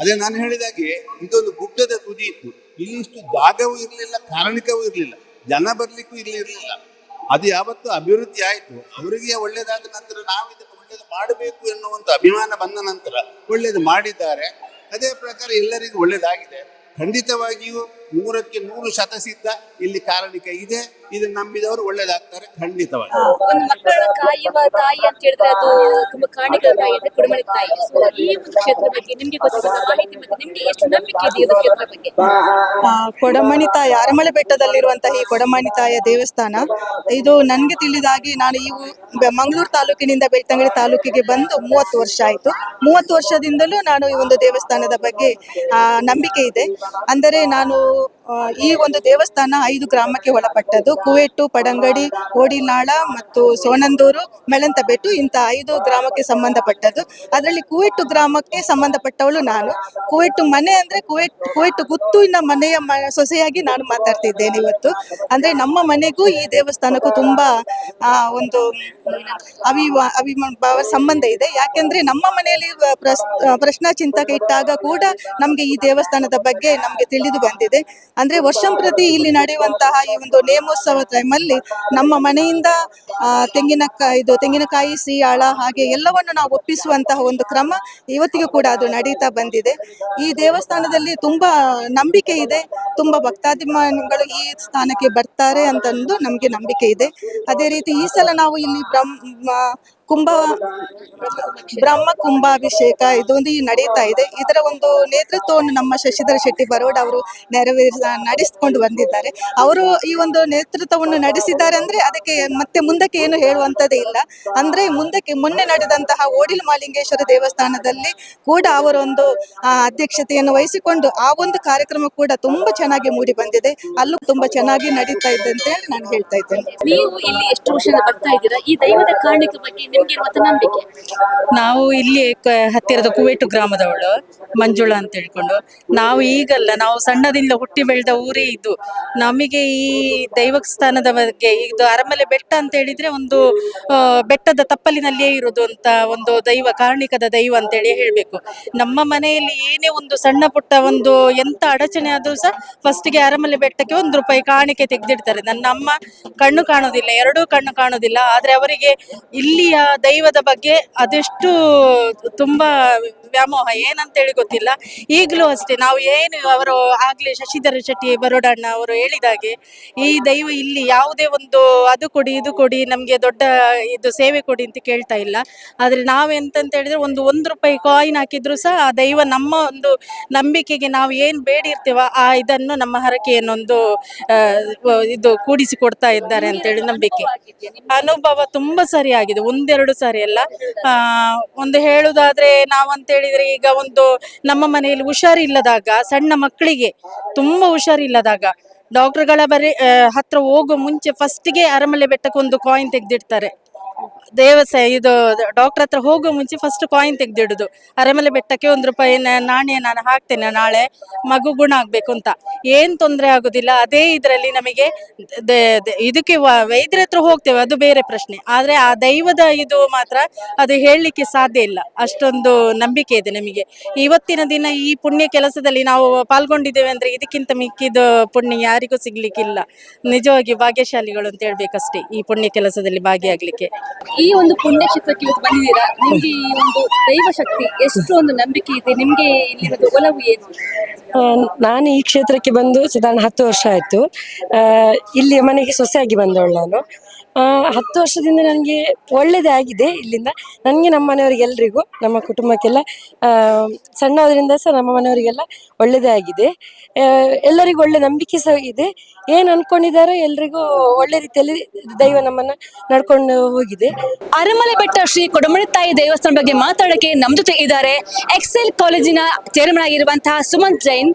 ಅದೇ ನಾನು ಹೇಳಿದಾಗೆ ಇದೊಂದು ಗುಡ್ಡದ ತುದಿ ಇತ್ತು. ಇಲ್ಲಿ ಇಷ್ಟು ಜಾಗವೂ ಇರಲಿಲ್ಲ, ಕಾರಣಿಕವೂ ಇರಲಿಲ್ಲ, ಜನ ಬರ್ಲಿಕ್ಕೂ ಇಲ್ಲಿ ಇರಲಿಲ್ಲ. ಅದು ಯಾವತ್ತು ಅಭಿವೃದ್ಧಿ ಆಯಿತು, ಅವರಿಗೆ ಒಳ್ಳೇದಾದ ನಂತರ ನಾವು ಇದನ್ನು ಒಳ್ಳೇದು ಮಾಡಬೇಕು ಎನ್ನುವಂಥ ಅಭಿಮಾನ ಬಂದ ನಂತರ ಒಳ್ಳೇದು ಮಾಡಿದ್ದಾರೆ. ಅದೇ ಪ್ರಕಾರ ಎಲ್ಲರಿಗೂ ಒಳ್ಳೇದಾಗಿದೆ. ಖಂಡಿತವಾಗಿಯೂ 100ಕ್ಕೆ 100 ಶತಸಿದ್ಧ ಇಲ್ಲಿ ಕಾರಣಿಕ ಇದೆ. ಇದನ್ನ ನಂಬಿದವರು ಒಳ್ಳೇದಾಗ್ತಾರೆ ಖಂಡಿತವಾಗಿ. ಒಂದು ಮಕ್ಕಳ ಕಾಯುವ ತಾಯಿ ಅಂತ ಹೇಳಿದ್ರೆ ಅದು ತುಂಬಾ ಕಾರಣಿಕ ತಾಯಿ ಅಂದ್ರೆ ಕುಡಮಣಿ ತಾಯಿ. ಈ ಒಂದು ಕ್ಷೇತ್ರ ಬಗ್ಗೆ ನಿಮ್ಗೆ ಗೊತ್ತಿರುವ ಮಾಹಿತಿ ಮತ್ತೆ ನಿಮ್ಗೆ ಎಷ್ಟು ನಂಬಿಕೆ ಇದೆ ಈ ಕ್ಷೇತ್ರ ಬಗ್ಗೆ? ಕೊಡಮಣಿ ತಾಯಿ ಅರಮಲ ಬೆಟ್ಟದಲ್ಲಿರುವಂತಹ ಈ ಕೊಡಮಣಿ ತಾಯಿಯ ದೇವಸ್ಥಾನ, ಇದು ನನಗೆ ತಿಳಿದಾಗಿ ನಾನು ಈ ಮಂಗಳೂರು ತಾಲೂಕಿನಿಂದ ಬೆಳ್ತಂಗಡಿ ತಾಲೂಕಿಗೆ ಬಂದು 30 ವರ್ಷ ಆಯಿತು. 30 ವರ್ಷದಿಂದಲೂ ನಾನು ಈ ಒಂದು ದೇವಸ್ಥಾನದ ಬಗ್ಗೆ ನಂಬಿಕೆ ಇದೆ. ಅಂದರೆ ನಾನು ಈ ಒಂದು ದೇವಸ್ಥಾನ 5 ಗ್ರಾಮಕ್ಕೆ ಒಳಪಟ್ಟದ್ದು. ಕುವೆಟ್ಟು, ಪಡಂಗಡಿ, ಓಡಿನಾಳ ಮತ್ತು ಸೋನಂದೂರು, ಮೆಳಂತಬೆಟ್ಟು ಇಂಥ 5 ಗ್ರಾಮಕ್ಕೆ ಸಂಬಂಧಪಟ್ಟದ್ದು. ಅದರಲ್ಲಿ ಕುವೆಟ್ಟು ಗ್ರಾಮಕ್ಕೆ ಸಂಬಂಧಪಟ್ಟವಳು ನಾನು. ಕುವೆಟ್ಟು ಮನೆ ಅಂದ್ರೆ ಕುವೆಟ್ಟು ಗುತ್ತುವಿನ ಮನೆಯ ಸೊಸೆಯಾಗಿ ನಾನು ಮಾತಾಡ್ತಿದ್ದೇನೆ ಇವತ್ತು. ಅಂದ್ರೆ ನಮ್ಮ ಮನೆಗೂ ಈ ದೇವಸ್ಥಾನಕ್ಕೂ ತುಂಬಾ ಒಂದು ಅವಿಭಾವ ಸಂಬಂಧ ಇದೆ. ಯಾಕೆಂದ್ರೆ ನಮ್ಮ ಮನೆಯಲ್ಲಿ ಪ್ರಶ್ನಾಚಿಂತಕ ಇಟ್ಟಾಗ ಕೂಡ ನಮ್ಗೆ ಈ ದೇವಸ್ಥಾನದ ಬಗ್ಗೆ ನಮ್ಗೆ ತಿಳಿದು ಬಂದಿದೆ. ಅಂದ್ರೆ ವರ್ಷಂಪ್ರತಿ ಇಲ್ಲಿ ನಡೆಯುವಂತಹ ಈ ಒಂದು ನೇಮೋತ್ಸವ ಟೈಮಲ್ಲಿ ನಮ್ಮ ಮನೆಯಿಂದ ತೆಂಗಿನಕಾಯಿ, ಸಿಯಾಳ ಹಾಗೆ ಎಲ್ಲವನ್ನು ನಾವು ಒಪ್ಪಿಸುವಂತಹ ಒಂದು ಕ್ರಮ ಇವತ್ತಿಗೂ ಕೂಡ ಅದು ನಡೀತಾ ಬಂದಿದೆ. ಈ ದೇವಸ್ಥಾನದಲ್ಲಿ ತುಂಬಾ ನಂಬಿಕೆ ಇದೆ. ತುಂಬಾ ಭಕ್ತಾಭಿಮಾನಿಗಳು ಈ ಸ್ಥಾನಕ್ಕೆ ಬರ್ತಾರೆ ಅಂತಂದು ನಮ್ಗೆ ನಂಬಿಕೆ ಇದೆ. ಅದೇ ರೀತಿ ಈ ಸಲ ನಾವು ಇಲ್ಲಿ ಬ್ರಹ್ಮ ಕುಂಭಾಭಿಷೇಕ ಇದೊಂದು ನಡೀತಾ ಇದೆ. ಇದರ ಒಂದು ನೇತೃತ್ವವನ್ನು ನಮ್ಮ ಶಶಿಧರ ಶೆಟ್ಟಿ ಬರೋಡ ಅವರು ನಡೆಸಿಕೊಂಡು ಬಂದಿದ್ದಾರೆ. ಅವರು ಈ ಒಂದು ನೇತೃತ್ವವನ್ನು ನಡೆಸಿದ್ದಾರೆ ಅಂದ್ರೆ ಅದಕ್ಕೆ ಮತ್ತೆ ಮುಂದಕ್ಕೆ ಏನು ಹೇಳುವಂತದೇ ಇಲ್ಲ. ಅಂದ್ರೆ ಮೊನ್ನೆ ನಡೆದಂತಹ ಓಡಿಲ ಮಾಲಿಂಗೇಶ್ವರ ದೇವಸ್ಥಾನದಲ್ಲಿ ಕೂಡ ಅವರೊಂದು ಅಧ್ಯಕ್ಷತೆಯನ್ನು ವಹಿಸಿಕೊಂಡು ಆ ಒಂದು ಕಾರ್ಯಕ್ರಮ ಕೂಡ ತುಂಬಾ ಚೆನ್ನಾಗಿ ಮೂಡಿ ಬಂದಿದೆ. ಅಲ್ಲೂ ತುಂಬಾ ಚೆನ್ನಾಗಿ ನಡೀತಾ ಇದೆ ಅಂತ ಹೇಳಿ ನಾನು ಹೇಳ್ತಾ ಇದ್ದೇನೆ. ನೀವು ಇಲ್ಲಿ ಎಷ್ಟು ವರ್ಷದಿಂದ ಬರ್ತಾ ಇದ್ದೀರಾ? ಈ ದೈವದ ಕಾರಣಿಕ ಬಗ್ಗೆ ನಿಮ್ಗೆ ಇರುವಂತ ನಂಬಿಕೆ? ನಾವು ಇಲ್ಲಿ ಹತ್ತಿರದ ಕುವೆಟ್ಟು ಗ್ರಾಮದವಳು ಮಂಜುಳಾ ಅಂತ ಹೇಳ್ಕೊಂಡು, ನಾವು ಈಗಲ್ಲ, ನಾವು ಸಣ್ಣದಿಂದ ಹುಟ್ಟಿ ಬೆಳೆದ ಊರೇ ಇದು. ನಮಗೆ ಈ ದೈವಸ್ಥಾನದ ಬಗ್ಗೆ, ಇದು ಅರಮಲೆ ಬೆಟ್ಟ ಅಂತ ಹೇಳಿದ್ರೆ ಒಂದು ಬೆಟ್ಟದ ತಪ್ಪಲಿನಲ್ಲಿಯೇ ಇರೋದು ಅಂತ ಒಂದು ದೈವ, ಕಾರಣಿಕದ ದೈವ ಅಂತೇಳಿ ಹೇಳ್ಬೇಕು. ನಮ್ಮ ಮನೆಯಲ್ಲಿ ಏನೇ ಒಂದು ಸಣ್ಣ ಪುಟ್ಟ ಒಂದು ಎಂತ ಅಡಚಣೆ ಆದ್ರೂ ಸಹ ಫಸ್ಟ್ಗೆ ಅರಮಲೆ ಬೆಟ್ಟಕ್ಕೆ 1 ರೂಪಾಯಿ ಕಾಣಿಕೆ ತೆಗೆದಿಡ್ತಾರೆ. ನನ್ನ ಅಮ್ಮ ಕಣ್ಣು ಕಾಣೋದಿಲ್ಲ, 2 ಕಣ್ಣು ಕಾಣೋದಿಲ್ಲ, ಆದ್ರೆ ಅವರಿಗೆ ಇಲ್ಲಿಯ ದೈವದ ಬಗ್ಗೆ ಅದೆಷ್ಟು ತುಂಬಾ ವ್ಯಾಮೋಹ ಏನಂತೇಳಿ ಗೊತ್ತಿಲ್ಲ. ಈಗಲೂ ಅಷ್ಟೇ, ನಾವು ಏನು ಅವರು ಆಗ್ಲೇ ಶಶಿಧರ ಶೆಟ್ಟಿ ಬರೋಡಣ್ಣ ಅವರು ಹೇಳಿದಾಗೆ ಈ ದೈವ ಇಲ್ಲಿ ಯಾವುದೇ ಒಂದು ಅದು ಕೊಡಿ ಇದು ಕೊಡಿ ನಮ್ಗೆ ದೊಡ್ಡ ಇದು ಸೇವೆ ಕೊಡಿ ಅಂತ ಕೇಳ್ತಾ ಇಲ್ಲ. ಆದ್ರೆ ನಾವೆಂತಂತ ಹೇಳಿದ್ರೆ ಒಂದು 1 ರೂಪಾಯಿ ಕಾಯಿನ್ ಹಾಕಿದ್ರು ಸಹ ಆ ದೈವ ನಮ್ಮ ಒಂದು ನಂಬಿಕೆಗೆ ನಾವು ಏನ್ ಬೇಡಿರ್ತೇವ ಆ ಇದನ್ನು ನಮ್ಮ ಹರಕೆಯನ್ನೊಂದು ಇದು ಕೂಡಿಸಿ ಕೊಡ್ತಾ ಇದ್ದಾರೆ ಅಂತೇಳಿ ನಂಬಿಕೆ. ಅನುಭವ ತುಂಬಾ ಸರಿಯಾಗಿದೆ. ಒಂದೆರಡು ಸಾರಿ ಅಲ್ಲ. ಒಂದು ಹೇಳುದಾದ್ರೆ ನಾವಂತ ಹೇಳಿದ್ರೆ ಈಗ ಒಂದು ನಮ್ಮ ಮನೆಯಲ್ಲಿ ಹುಷಾರಿಲ್ಲದಾಗ, ಸಣ್ಣ ಮಕ್ಕಳಿಗೆ ತುಂಬಾ ಹುಷಾರಿಲ್ಲದಾಗ ಡಾಕ್ಟರ್ಗಳ ಹತ್ರ ಹೋಗುವ ಮುಂಚೆ ಫಸ್ಟಿಗೆ ಅರಮಲೆ ಬೆಟ್ಟಕ್ಕೆ ಒಂದು ಕಾಯಿನ್ ತೆಗೆದಿಡ್ತಾರೆ. ಇದು ಡಾಕ್ಟರ್ ಹತ್ರ ಹೋಗುವ ಮುಂಚೆ ಫಸ್ಟ್ ಕಾಯಿನ್ ತೆಗೆದಿಡುದು. ಅರಮಲೆ ಬೆಟ್ಟಕ್ಕೆ ₹1 ನಾಣ್ಯ ನಾನು ಹಾಕ್ತೇನೆ ನಾಳೆ, ಮಗು ಗುಣ ಆಗ್ಬೇಕು ಅಂತ. ಏನ್ ತೊಂದರೆ ಆಗುದಿಲ್ಲ. ಅದೇ ಇದರಲ್ಲಿ ನಮಗೆ ಇದಕ್ಕೆ ವೈದ್ಯರ ಹತ್ರ ಹೋಗ್ತೇವೆ, ಅದು ಬೇರೆ ಪ್ರಶ್ನೆ. ಆದ್ರೆ ಆ ದೈವದ ಇದು ಮಾತ್ರ ಅದು ಹೇಳಲಿಕ್ಕೆ ಸಾಧ್ಯ ಇಲ್ಲ. ಅಷ್ಟೊಂದು ನಂಬಿಕೆ ಇದೆ ನಮಗೆ. ಇವತ್ತಿನ ದಿನ ಈ ಪುಣ್ಯ ಕೆಲಸದಲ್ಲಿ ನಾವು ಪಾಲ್ಗೊಂಡಿದ್ದೇವೆ ಅಂದ್ರೆ ಇದಕ್ಕಿಂತ ಮಿಕ್ಕಿದ ಪುಣ್ಯ ಯಾರಿಗೂ ಸಿಗ್ಲಿಕ್ಕಿಲ್ಲ. ನಿಜವಾಗಿ ಭಾಗ್ಯಶಾಲಿಗಳು ಅಂತ ಹೇಳ್ಬೇಕಷ್ಟೇ ಈ ಪುಣ್ಯ ಕೆಲಸದಲ್ಲಿ ಭಾಗಿಯಾಗ್ಲಿಕ್ಕೆ. ಈ ಒಂದು ಪುಣ್ಯ ಕ್ಷೇತ್ರಕ್ಕೆ ಇವತ್ತು ಬಂದಿದ್ದೀರಾ, ನಿಮ್ಗೆ ಈ ಒಂದು ದೈವ ಶಕ್ತಿ ಎಷ್ಟು ಒಂದು ನಂಬಿಕೆ ಇದೆ, ನಿಮ್ಗೆ ಇಲ್ಲಿರೋದು ಒಲವು ಏನು? ನಾನು ಈ ಕ್ಷೇತ್ರಕ್ಕೆ ಬಂದು ಸಾಧಾರಣ 10 ವರ್ಷ ಆಯಿತು. ಇಲ್ಲಿ ಮನೆಗೆ ಸೊಸೆಯಾಗಿ ಬಂದವಳು ನಾನು. 10 ವರ್ಷದಿಂದ ನನಗೆ ಒಳ್ಳೆಯದೇ ಆಗಿದೆ ಇಲ್ಲಿಂದ. ನನಗೆ ನಮ್ಮ ಮನೆಯವರಿಗೆ ಎಲ್ರಿಗೂ, ನಮ್ಮ ಕುಟುಂಬಕ್ಕೆಲ್ಲ, ಸಣ್ಣವರಿಂದ ಸಹ ನಮ್ಮ ಮನೆಯವರಿಗೆಲ್ಲ ಒಳ್ಳೆಯದೇ ಆಗಿದೆ. ಎಲ್ಲರಿಗೂ ಒಳ್ಳೆ ನಂಬಿಕೆ ಸಹ ಇದೆ. ಏನು ಅನ್ಕೊಂಡಿದ್ದಾರೋ ಎಲ್ರಿಗೂ ಒಳ್ಳೆ ರೀತಿಯಲ್ಲಿ ದೈವ ನಮ್ಮನ್ನು ನಡ್ಕೊಂಡು ಹೋಗಿದೆ. ಅರಮಲೆ ಬೆಟ್ಟ ಶ್ರೀ ಕೊಡಮಣಿ ತಾಯಿ ದೇವಸ್ಥಾನ ಬಗ್ಗೆ ಮಾತಾಡೋಕೆ ನಮ್ಮ ಜೊತೆ ಇದ್ದಾರೆ ಎಕ್ಸೆಲ್ ಕಾಲೇಜಿನ ಚೇರ್ಮನ್ ಆಗಿರುವಂತಹ ಸುಮಂತ್ ಜೈನ್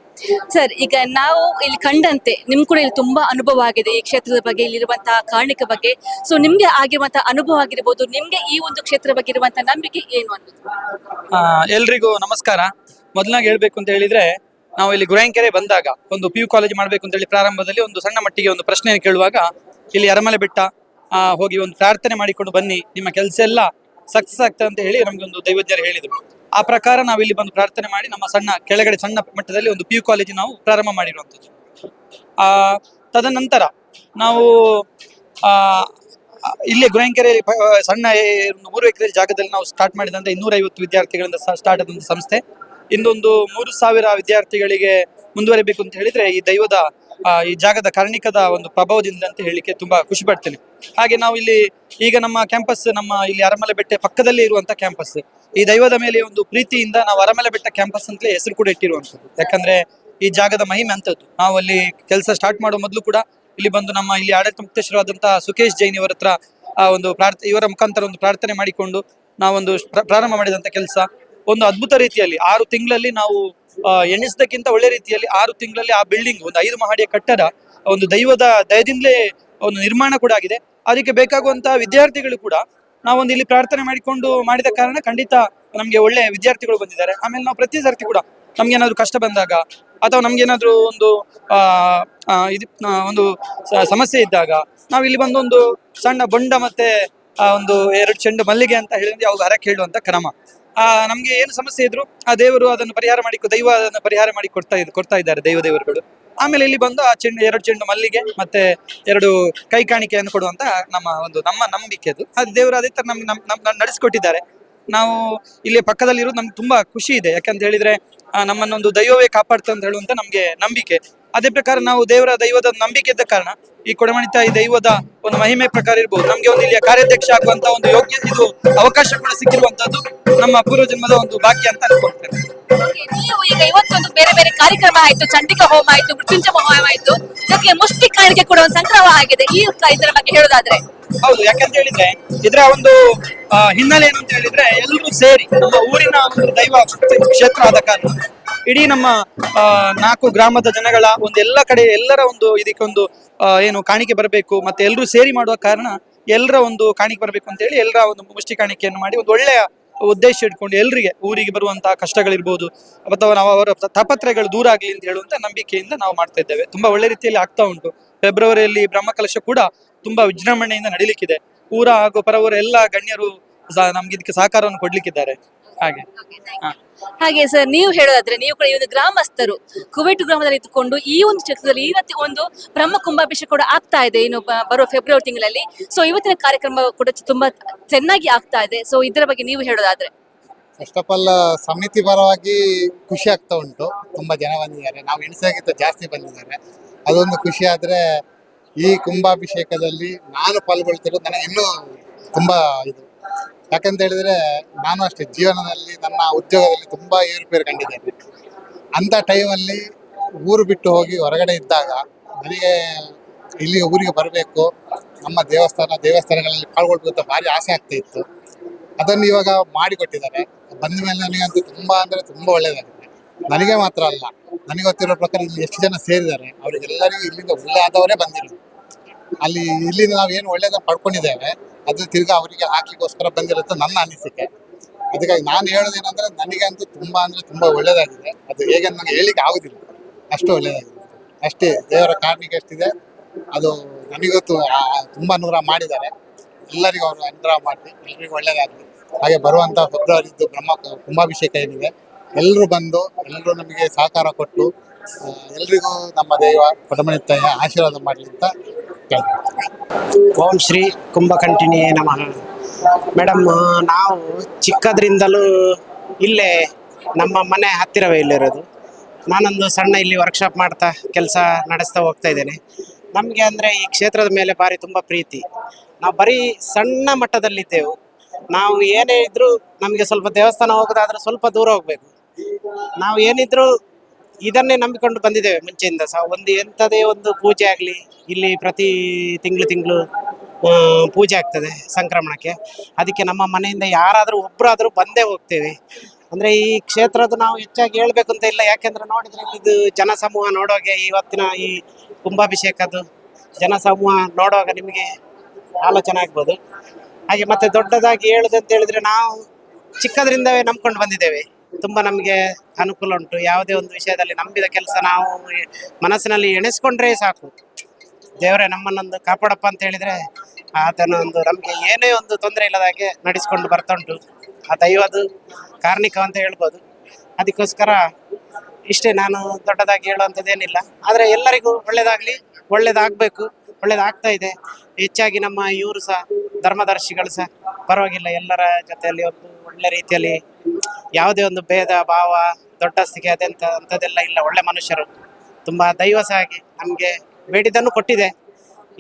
ಸರ್. ಈಗ ನಾವು ಇಲ್ಲಿ ಕಂಡಂತೆ ನಿಮ್ ಕೂಡ ಇಲ್ಲಿ ತುಂಬಾ ಅನುಭವ ಆಗಿದೆ ಈ ಕ್ಷೇತ್ರದ ಬಗ್ಗೆ, ಇಲ್ಲಿರುವಂತಹ ಕಾರಣಿಕ ಬಗ್ಗೆ. ಸೊ ನಿಮ್ಗೆ ಆಗಿರುವಂತಹ ಅನುಭವ ಆಗಿರ್ಬೋದು, ನಿಮ್ಗೆ ಈ ಒಂದು ಕ್ಷೇತ್ರದ ಬಗ್ಗೆ ಇರುವಂತಹ ನಂಬಿಕೆ ಏನು ಅನ್ನೋದು? ಎಲ್ರಿಗೂ ನಮಸ್ಕಾರ. ಮೊದಲಾಗಿ ಹೇಳ್ಬೇಕು ಅಂತ ಹೇಳಿದ್ರೆ, ನಾವು ಇಲ್ಲಿ ಗುರಾಯಂಕೆರೆ ಬಂದಾಗ ಒಂದು PU ಕಾಲೇಜ್ ಮಾಡ್ಬೇಕು ಅಂತ ಹೇಳಿ ಪ್ರಾರಂಭದಲ್ಲಿ ಒಂದು ಸಣ್ಣ ಮಟ್ಟಿಗೆ ಒಂದು ಪ್ರಶ್ನೆಯನ್ನು ಕೇಳುವಾಗ, ಇಲ್ಲಿ ಅರಮಲೆ ಬೆಟ್ಟ ಹೋಗಿ ಒಂದು ಪ್ರಾರ್ಥನೆ ಮಾಡಿಕೊಂಡು ಬನ್ನಿ, ನಿಮ್ಮ ಕೆಲಸ ಎಲ್ಲ ಸಕ್ಸಸ್ ಆಗ್ತದೆ ಅಂತ ಹೇಳಿ ನಮ್ಗೆ ಒಂದು ದೈವಜ್ಞರು ಹೇಳಿದ್ರು. ಆ ಪ್ರಕಾರ ನಾವು ಇಲ್ಲಿ ಬಂದು ಪ್ರಾರ್ಥನೆ ಮಾಡಿ ನಮ್ಮ ಕೆಳಗಡೆ ಸಣ್ಣ ಮಟ್ಟದಲ್ಲಿ ಒಂದು PU ಕಾಲೇಜ್ ನಾವು ಪ್ರಾರಂಭ ಮಾಡಿರುವಂಥದ್ದು. ತದನಂತರ ನಾವು ಇಲ್ಲೇ ಗುರಾಯಂಕೆರೆಯಲ್ಲಿ ಸಣ್ಣ 3 ಎಕರೆ ಜಾಗದಲ್ಲಿ ನಾವು ಸ್ಟಾರ್ಟ್ ಮಾಡಿದಂತ 250 ವಿದ್ಯಾರ್ಥಿಗಳಿಂದ ಸ್ಟಾರ್ಟ್ ಆದಂತ ಸಂಸ್ಥೆ ಇಂದೊಂದು 3000 ವಿದ್ಯಾರ್ಥಿಗಳಿಗೆ ಮುಂದುವರಿಬೇಕು ಅಂತ ಹೇಳಿದ್ರೆ ಈ ದೈವದ ಈ ಜಾಗದ ಕಾರಣಿಕದ ಒಂದು ಪ್ರಭಾವದಿಂದ ಅಂತ ಹೇಳಿಕ್ಕೆ ತುಂಬಾ ಖುಷಿ ಪಡ್ತೇನೆ. ಹಾಗೆ ನಾವು ಇಲ್ಲಿ ಈಗ ನಮ್ಮ ಕ್ಯಾಂಪಸ್, ನಮ್ಮ ಇಲ್ಲಿ ಅರಮಲೆ ಬೆಟ್ಟ ಪಕ್ಕದಲ್ಲೇ ಇರುವಂತ ಕ್ಯಾಂಪಸ್, ಈ ದೈವದ ಮೇಲೆ ಒಂದು ಪ್ರೀತಿಯಿಂದ ನಾವು ಅರಮಲೆ ಬೆಟ್ಟ ಕ್ಯಾಂಪಸ್ ಅಂತಲೇ ಹೆಸರು ಕೂಡ ಇಟ್ಟಿರುವಂಥದ್ದು. ಯಾಕಂದ್ರೆ ಈ ಜಾಗದ ಮಹಿಮೆ ಅಂತದ್ದು. ನಾವು ಅಲ್ಲಿ ಕೆಲಸ ಸ್ಟಾರ್ಟ್ ಮಾಡೋ ಮೊದಲು ಕೂಡ ಇಲ್ಲಿ ಬಂದು ನಮ್ಮ ಇಲ್ಲಿ ಆಡಳಿತ ಮುಕ್ತೇಶ್ವರವಾದಂತಹ ಸುಖೇಶ್ ಜೈನ್ ಇವರ ಹತ್ರ ಒಂದು ಇವರ ಮುಖಾಂತರ ಒಂದು ಪ್ರಾರ್ಥನೆ ಮಾಡಿಕೊಂಡು ನಾವೊಂದು ಪ್ರಾರಂಭ ಮಾಡಿದಂತ ಕೆಲಸ ಒಂದು ಅದ್ಭುತ ರೀತಿಯಲ್ಲಿ 6 ತಿಂಗಳಲ್ಲಿ ನಾವು ಎಣಿಸಿದಕ್ಕಿಂತ ಒಳ್ಳೆ ರೀತಿಯಲ್ಲಿ 6 ತಿಂಗಳಲ್ಲಿ ಆ ಬಿಲ್ಡಿಂಗ್ ಒಂದು 5 ಮಹಡಿಯ ಕಟ್ಟಡ ಒಂದು ದೈವದ ದಯದಿಂದಲೇ ಒಂದು ನಿರ್ಮಾಣ ಕೂಡ ಆಗಿದೆ. ಅದಕ್ಕೆ ಬೇಕಾಗುವಂತಹ ವಿದ್ಯಾರ್ಥಿಗಳು ಕೂಡ ನಾವೊಂದು ಇಲ್ಲಿ ಪ್ರಾರ್ಥನೆ ಮಾಡಿಕೊಂಡು ಮಾಡಿದ ಕಾರಣ ಖಂಡಿತ ನಮ್ಗೆ ಒಳ್ಳೆ ವಿದ್ಯಾರ್ಥಿಗಳು ಬಂದಿದ್ದಾರೆ. ಆಮೇಲೆ ನಾವು ಪ್ರತಿ ಸರ್ತಿ ಕೂಡ ನಮ್ಗೇನಾದ್ರು ಕಷ್ಟ ಬಂದಾಗ ಅಥವಾ ನಮ್ಗೇನಾದ್ರು ಒಂದು ಸಮಸ್ಯೆ ಇದ್ದಾಗ ನಾವು ಇಲ್ಲಿ ಬಂದು ಒಂದು ಸಣ್ಣ ಬೊಂಡ ಮತ್ತೆ ಒಂದು 2 ಚೆಂಡು ಮಲ್ಲಿಗೆ ಅಂತ ಹೇಳಿದ್ರೆ ಅವಾಗ ಹರಕೆ ಹೇಳುವಂತ ಕ್ರಮ. ನಮ್ಗೆ ಏನು ಸಮಸ್ಯೆ ಇದ್ರು ಆ ದೇವರು ಅದನ್ನು ಪರಿಹಾರ ಮಾಡಿ, ದೈವ ಅದನ್ನು ಪರಿಹಾರ ಮಾಡಿ ಕೊಡ್ತಾ ಇದ್ದಾರೆ ದೇವರುಗಳು. ಆಮೇಲೆ ಇಲ್ಲಿ ಬಂದು ಆ 2 ಚೆಂಡು ಮಲ್ಲಿಗೆ ಮತ್ತೆ 2 ಕೈ ಕಾಣಿಕೆಯನ್ನು ಕೊಡುವಂತ ನಮ್ಮ ನಂಬಿಕೆ ಅದು ದೇವರು ಅದೇ ತರ ನಮ್ಗೆ ನಡೆಸಿಕೊಟ್ಟಿದ್ದಾರೆ. ನಾವು ಇಲ್ಲಿ ಪಕ್ಕದಲ್ಲಿರೋದು ನಮ್ಗೆ ತುಂಬಾ ಖುಷಿ ಇದೆ. ಯಾಕಂತ ಹೇಳಿದ್ರೆ ನಮ್ಮನ್ನೊಂದು ದೈವವೇ ಕಾಪಾಡ್ತಾ ಅಂತ ಹೇಳುವಂತ ನಮ್ಗೆ ನಂಬಿಕೆ. ಅದೇ ಪ್ರಕಾರ ನಾವು ದೈವದ ನಂಬಿಕೆ ಇದ್ದ ಕಾರಣ ಈ ಕೊಡಮಣಿ ತಾಯಿ ದೈವದ ಒಂದು ಮಹಿಮೆ ಪ್ರಕಾರ ಇರ್ಬೋದು ನಮ್ಗೆ ಒಂದು ಇಲ್ಲಿಯ ಕಾರ್ಯಾಧ್ಯಕ್ಷ ಆಗುವಂತ ಒಂದು ಇದು ಅವಕಾಶ ಕೂಡ ಸಿಕ್ಕಿರುವಂತದ್ದು ನಮ್ಮ ಪೂರ್ವ ಜನ್ಮದ ಒಂದು ಭಾಗ್ಯ ಅಂತ ಅನ್ಕೊಳ್ತೇನೆ. ನೀವು ಈಗ ಇವತ್ತೊಂದು ಬೇರೆ ಬೇರೆ ಕಾರ್ಯಕ್ರಮ ಆಯ್ತು, ಚಂಡಿಕಾ ಹೋಮ ಆಯ್ತು, ಮೃತ್ಯುಂಜಯ ಹೋಮ ಆಯ್ತು, ಜೊತೆಗೆ ಮುಷ್ಟಿ ಕಾಣಿಕೆ ಕೂಡ ಒಂದು ಸಂಕ್ರಮ ಆಗಿದೆ. ಈ ಇದರ ಬಗ್ಗೆ ಹೇಳೋದಾದ್ರೆ? ಹೌದು, ಯಾಕಂತ ಹೇಳಿದ್ರೆ ಇದರ ಒಂದು ಹಿನ್ನೆಲೆ ಏನು ಅಂತ ಹೇಳಿದ್ರೆ ಎಲ್ಲರೂ ಸೇರಿ ನಮ್ಮ ಊರಿನ ಒಂದು ದೈವ ಕ್ಷೇತ್ರ ಆದ ಕಾರಣ ಇಡೀ ನಮ್ಮ 4 ಗ್ರಾಮದ ಜನಗಳ ಒಂದು ಎಲ್ಲ ಕಡೆ ಎಲ್ಲರ ಒಂದು ಇದಕ್ಕೊಂದು ಏನು ಕಾಣಿಕೆ ಬರಬೇಕು ಮತ್ತೆ ಎಲ್ಲರೂ ಸೇರಿ ಮಾಡುವ ಕಾರಣ ಎಲ್ಲರ ಒಂದು ಕಾಣಿಕೆ ಬರಬೇಕು ಅಂತ ಹೇಳಿ ಎಲ್ಲರ ಒಂದು ಮುಷ್ಟಿ ಕಾಣಿಕೆಯನ್ನು ಮಾಡಿ ಒಂದು ಒಳ್ಳೆಯ ಉದ್ದೇಶ ಇಟ್ಕೊಂಡು ಎಲ್ಲರಿಗೆ ಊರಿಗೆ ಬರುವಂತಹ ಕಷ್ಟಗಳಿರ್ಬೋದು ಅಥವಾ ನಾವು ಅವರ ತಾಪತ್ರಯಗಳು ದೂರ ಆಗಲಿ ಅಂತ ಹೇಳುವಂತ ನಂಬಿಕೆಯಿಂದ ನಾವು ಮಾಡ್ತಾ ಇದ್ದೇವೆ. ತುಂಬಾ ಒಳ್ಳೆ ರೀತಿಯಲ್ಲಿ ಆಗ್ತಾ ಉಂಟು. ಫೆಬ್ರವರಿಯಲ್ಲಿ ಬ್ರಹ್ಮಕಲಶ ಕೂಡ ತುಂಬಾ ವಿಜೃಂಭಣೆಯಿಂದ ನಡೀಲಿಕ್ಕಿದೆ. ಊರ ಹಾಗೂ ಪರವೂರ ಎಲ್ಲ ಗಣ್ಯರು ನಮ್ಗೆ ಇದಕ್ಕೆ ಸಹಕಾರವನ್ನು ಕೊಡ್ಲಿಕ್ಕಿದ್ದಾರೆ. ಹಾಗೆ ಸರ್, ನೀವು ಹೇಳೋದಾದ್ರೆ ನೀವು ಕೂಡ ಈ ಒಂದು ಗ್ರಾಮಸ್ಥರು ಕುವೆಟು ಗ್ರಾಮದಲ್ಲಿ ಇದ್ದುಕೊಂಡು ಈ ಒಂದು ಕ್ಷೇತ್ರದಲ್ಲಿ ಇವತ್ತು ಒಂದು ಬ್ರಹ್ಮ ಕುಂಭಾಭಿಷೇಕ ಕೂಡ ಆಗ್ತಾ ಇದೆ ಇನ್ನು ಬರುವ ಫೆಬ್ರವರಿ ತಿಂಗಳಲ್ಲಿ. ಸೊ ಇವತ್ತಿನ ಕಾರ್ಯಕ್ರಮ ಕೂಡ ತುಂಬಾ ಚೆನ್ನಾಗಿ ಆಗ್ತಾ ಇದೆ. ಸೊ ಇದರ ಬಗ್ಗೆ ನೀವು ಹೇಳೋದಾದ್ರೆ? ಫಸ್ಟ್ ಆಫ್ ಆಲ್ ಸಮಿತಿ ಪರವಾಗಿ ಖುಷಿ ಆಗ್ತಾ ಉಂಟು. ತುಂಬಾ ಜನ ಬಂದಿದ್ದಾರೆ, ನಾವು ಎಣಿಸಾಗಿಂತ ಜಾಸ್ತಿ ಬಂದಿದ್ದಾರೆ, ಅದೊಂದು ಖುಷಿ. ಆದ್ರೆ ಈ ಕುಂಭಾಭಿಷೇಕದಲ್ಲಿ ನಾನು ಪಾಲ್ಗೊಳ್ತಿರೋದು ನನಗೆ ಇನ್ನೂ ತುಂಬಾ ಇದು. ಯಾಕಂತ ಹೇಳಿದ್ರೆ ನಾನು ಅಷ್ಟೇ ಜೀವನದಲ್ಲಿ ನನ್ನ ಉದ್ಯೋಗದಲ್ಲಿ ತುಂಬಾ ಏರುಪೇರು ಕಂಡಿದ್ದೇನೆ. ಅಂತ ಟೈಮಲ್ಲಿ ಊರು ಬಿಟ್ಟು ಹೋಗಿ ಹೊರಗಡೆ ಇದ್ದಾಗ ನನಗೆ ಊರಿಗೆ ಬರಬೇಕು, ನಮ್ಮ ದೇವಸ್ಥಾನಗಳಲ್ಲಿ ಪಾಲ್ಗೊಳ್ಬೇಕು ಅಂತ ಭಾರಿ ಆಸೆ ಆಗ್ತಾ ಇತ್ತು. ಅದನ್ನು ಇವಾಗ ಮಾಡಿಕೊಟ್ಟಿದ್ದಾರೆ. ಬಂದ ಮೇಲೆ ನನಗಂತೂ ತುಂಬಾ ಅಂದ್ರೆ ತುಂಬಾ ಒಳ್ಳೇದಾಗಿದೆ. ನನಗೆ ಮಾತ್ರ ಅಲ್ಲ, ನನಗೆ ಗೊತ್ತಿರೋ ಪ್ರಕಾರ ಇಲ್ಲಿ ಎಷ್ಟು ಜನ ಸೇರಿದ್ದಾರೆ ಅವರಿಗೆಲ್ಲರಿಗೂ ಇಲ್ಲಿಂದ ಒಳ್ಳೆ ಆದವರೇ ಬಂದಿರೋದು. ಅಲ್ಲಿ ಇಲ್ಲಿಂದ ನಾವು ಏನು ಒಳ್ಳೇದನ್ನ ಪಡ್ಕೊಂಡಿದ್ದೇವೆ ಅದು ತಿರ್ಗಾ ಅವರಿಗೆ ಹಾಕ್ಲಿಕ್ಕೋಸ್ಕರ ಬಂದಿರುತ್ತೆ ನನ್ನ ಅನಿಸಿಕೆ. ಅದಕ್ಕಾಗಿ ನಾನು ಹೇಳೋದೇನಂದ್ರೆ ನನಗೆ ಅಂತೂ ತುಂಬಾ ಅಂದ್ರೆ ತುಂಬಾ ಒಳ್ಳೇದಾಗಿದೆ. ಅದು ಹೇಗೆ ನನಗೆ ಹೇಳಿಕ್ಕೆ ಆಗುದಿಲ್ಲ, ಅಷ್ಟು ಒಳ್ಳೇದಾಗಿದೆ. ಅಷ್ಟೇ, ದೇವರ ಕಾರಣಿಕೆ ಎಷ್ಟಿದೆ ಅದು ನನಗೊತ್ತು. ತುಂಬಾ ನೂರ ಮಾಡಿದ್ದಾರೆ. ಎಲ್ಲರಿಗೂ ಅವರು ಅನುಗ್ರಹ ಮಾಡಲಿ, ಎಲ್ಲರಿಗೂ ಒಳ್ಳೇದಾಗಲಿ. ಹಾಗೆ ಬರುವಂತ ಫೆಬ್ರವರಿದ್ದು ಕುಂಭಾಭಿಷೇಕ ಏನಿದೆ, ಎಲ್ಲರೂ ಬಂದು ಎಲ್ಲರೂ ನಮಗೆ ಸಹಕಾರ ಕೊಟ್ಟು ಎಲ್ರಿಗೂ ನಮ್ಮ ದೈವ ಕೊಡಮಣಿತಾಯ ಆಶೀರ್ವಾದ ಮಾಡಲಿ ಅಂತ ಕೇಳ್ತೀನಿ. ಓಂ ಶ್ರೀ ಕುಂಭಕಂಠಿಣಿಯೇ ನಮಃ. ಮೇಡಮ್, ನಾವು ಚಿಕ್ಕದ್ರಿಂದಲೂ ಇಲ್ಲೇ ನಮ್ಮ ಮನೆ ಹತ್ತಿರವೇ ಇಲ್ಲಿರೋದು. ನಾನೊಂದು ಸಣ್ಣ ಇಲ್ಲಿ ವರ್ಕ್ಶಾಪ್ ಮಾಡ್ತಾ ಕೆಲಸ ನಡೆಸ್ತಾ ಹೋಗ್ತಾ ಇದ್ದೇನೆ. ನಮಗೆ ಅಂದರೆ ಈ ಕ್ಷೇತ್ರದ ಮೇಲೆ ಭಾರಿ ತುಂಬ ಪ್ರೀತಿ. ನಾವು ಬರೀ ಸಣ್ಣ ಮಟ್ಟದಲ್ಲಿದ್ದೆವು. ನಾವು ಏನೇ ಇದ್ರೂ ನಮಗೆ ಸ್ವಲ್ಪ ದೇವಸ್ಥಾನ ಹೋಗೋದಾದ್ರೆ ಸ್ವಲ್ಪ ದೂರ ಹೋಗಬೇಕು. ನಾವು ಏನಿದ್ರು ಇದನ್ನೇ ನಂಬಿಕೊಂಡು ಬಂದಿದ್ದೇವೆ ಮುಂಚೆಯಿಂದ ಸಹ. ಒಂದು ಎಂಥದೇ ಒಂದು ಪೂಜೆ ಆಗಲಿ, ಇಲ್ಲಿ ಪ್ರತಿ ತಿಂಗಳು ಪೂಜೆ ಆಗ್ತದೆ ಸಂಕ್ರಮಣಕ್ಕೆ. ಅದಕ್ಕೆ ನಮ್ಮ ಮನೆಯಿಂದ ಯಾರಾದರೂ ಒಬ್ಬರಾದರೂ ಬಂದೇ ಹೋಗ್ತೇವೆ. ಅಂದರೆ ಈ ಕ್ಷೇತ್ರದ ನಾವು ಹೆಚ್ಚಾಗಿ ಹೇಳ್ಬೇಕು ಅಂತ ಇಲ್ಲ, ಯಾಕೆಂದರೆ ನೋಡಿದರೆ ಇದು ಜನಸಮೂಹ ನೋಡುವಾಗ ಇವತ್ತಿನ ಈ ಕುಂಭಾಭಿಷೇಕದ್ದು ಜನಸಮೂಹ ನೋಡುವಾಗ ನಿಮಗೆ ಆಲೋಚನೆ ಆಗ್ಬೋದು. ಹಾಗೆ ಮತ್ತೆ ದೊಡ್ಡದಾಗಿ ಹೇಳುದಂತ ಹೇಳಿದ್ರೆ ನಾವು ಚಿಕ್ಕದ್ರಿಂದವೇ ನಂಬ್ಕೊಂಡು ಬಂದಿದ್ದೇವೆ. ತುಂಬ ನಮಗೆ ಅನುಕೂಲ ಉಂಟು. ಯಾವುದೇ ಒಂದು ವಿಷಯದಲ್ಲಿ ನಂಬಿದ ಕೆಲಸ ನಾವು ಮನಸ್ಸಿನಲ್ಲಿ ಎಣಿಸ್ಕೊಂಡ್ರೆ ಸಾಕು, ದೇವರೇ ನಮ್ಮನ್ನೊಂದು ಕಾಪಾಡಪ್ಪ ಅಂತ ಹೇಳಿದರೆ ಆತನ ಒಂದು ನಮಗೆ ಏನೇ ಒಂದು ತೊಂದರೆ ಇಲ್ಲದ ಹಾಗೆ ನಡೆಸ್ಕೊಂಡು ಬರ್ತಾ ಉಂಟು. ಆ ದೈವದು ಕಾರಣಿಕ ಅಂತ ಹೇಳ್ಬೋದು. ಅದಕ್ಕೋಸ್ಕರ ಇಷ್ಟೇ, ನಾನು ದೊಡ್ಡದಾಗಿ ಹೇಳುವಂಥದ್ದೇನಿಲ್ಲ. ಆದರೆ ಎಲ್ಲರಿಗೂ ಒಳ್ಳೇದಾಗಲಿ, ಒಳ್ಳೇದಾಗಬೇಕು, ಒಳ್ಳೇದಾಗ್ತಾ ಇದೆ. ಹೆಚ್ಚಾಗಿ ನಮ್ಮ ಇವರು ಸಹ ಧರ್ಮದರ್ಶಿಗಳು ಸಹ ಪರವಾಗಿಲ್ಲ, ಎಲ್ಲರ ಜೊತೆಯಲ್ಲಿ ಒಂದು ಒಳ್ಳೆ ರೀತಿಯಲ್ಲಿ ಯಾವುದೇ ಒಂದು ಭೇದ ಭಾವ ದೊಡ್ಡಸ್ತಿಗೆ ಅಂಥದ್ದೆಲ್ಲ ಇಲ್ಲ. ಒಳ್ಳೆ ಮನುಷ್ಯರು, ತುಂಬ ದೈವ ಸಹ ಹಾಗೆ ನಮಗೆ ಬೇಡಿದ್ದನ್ನು ಕೊಟ್ಟಿದೆ.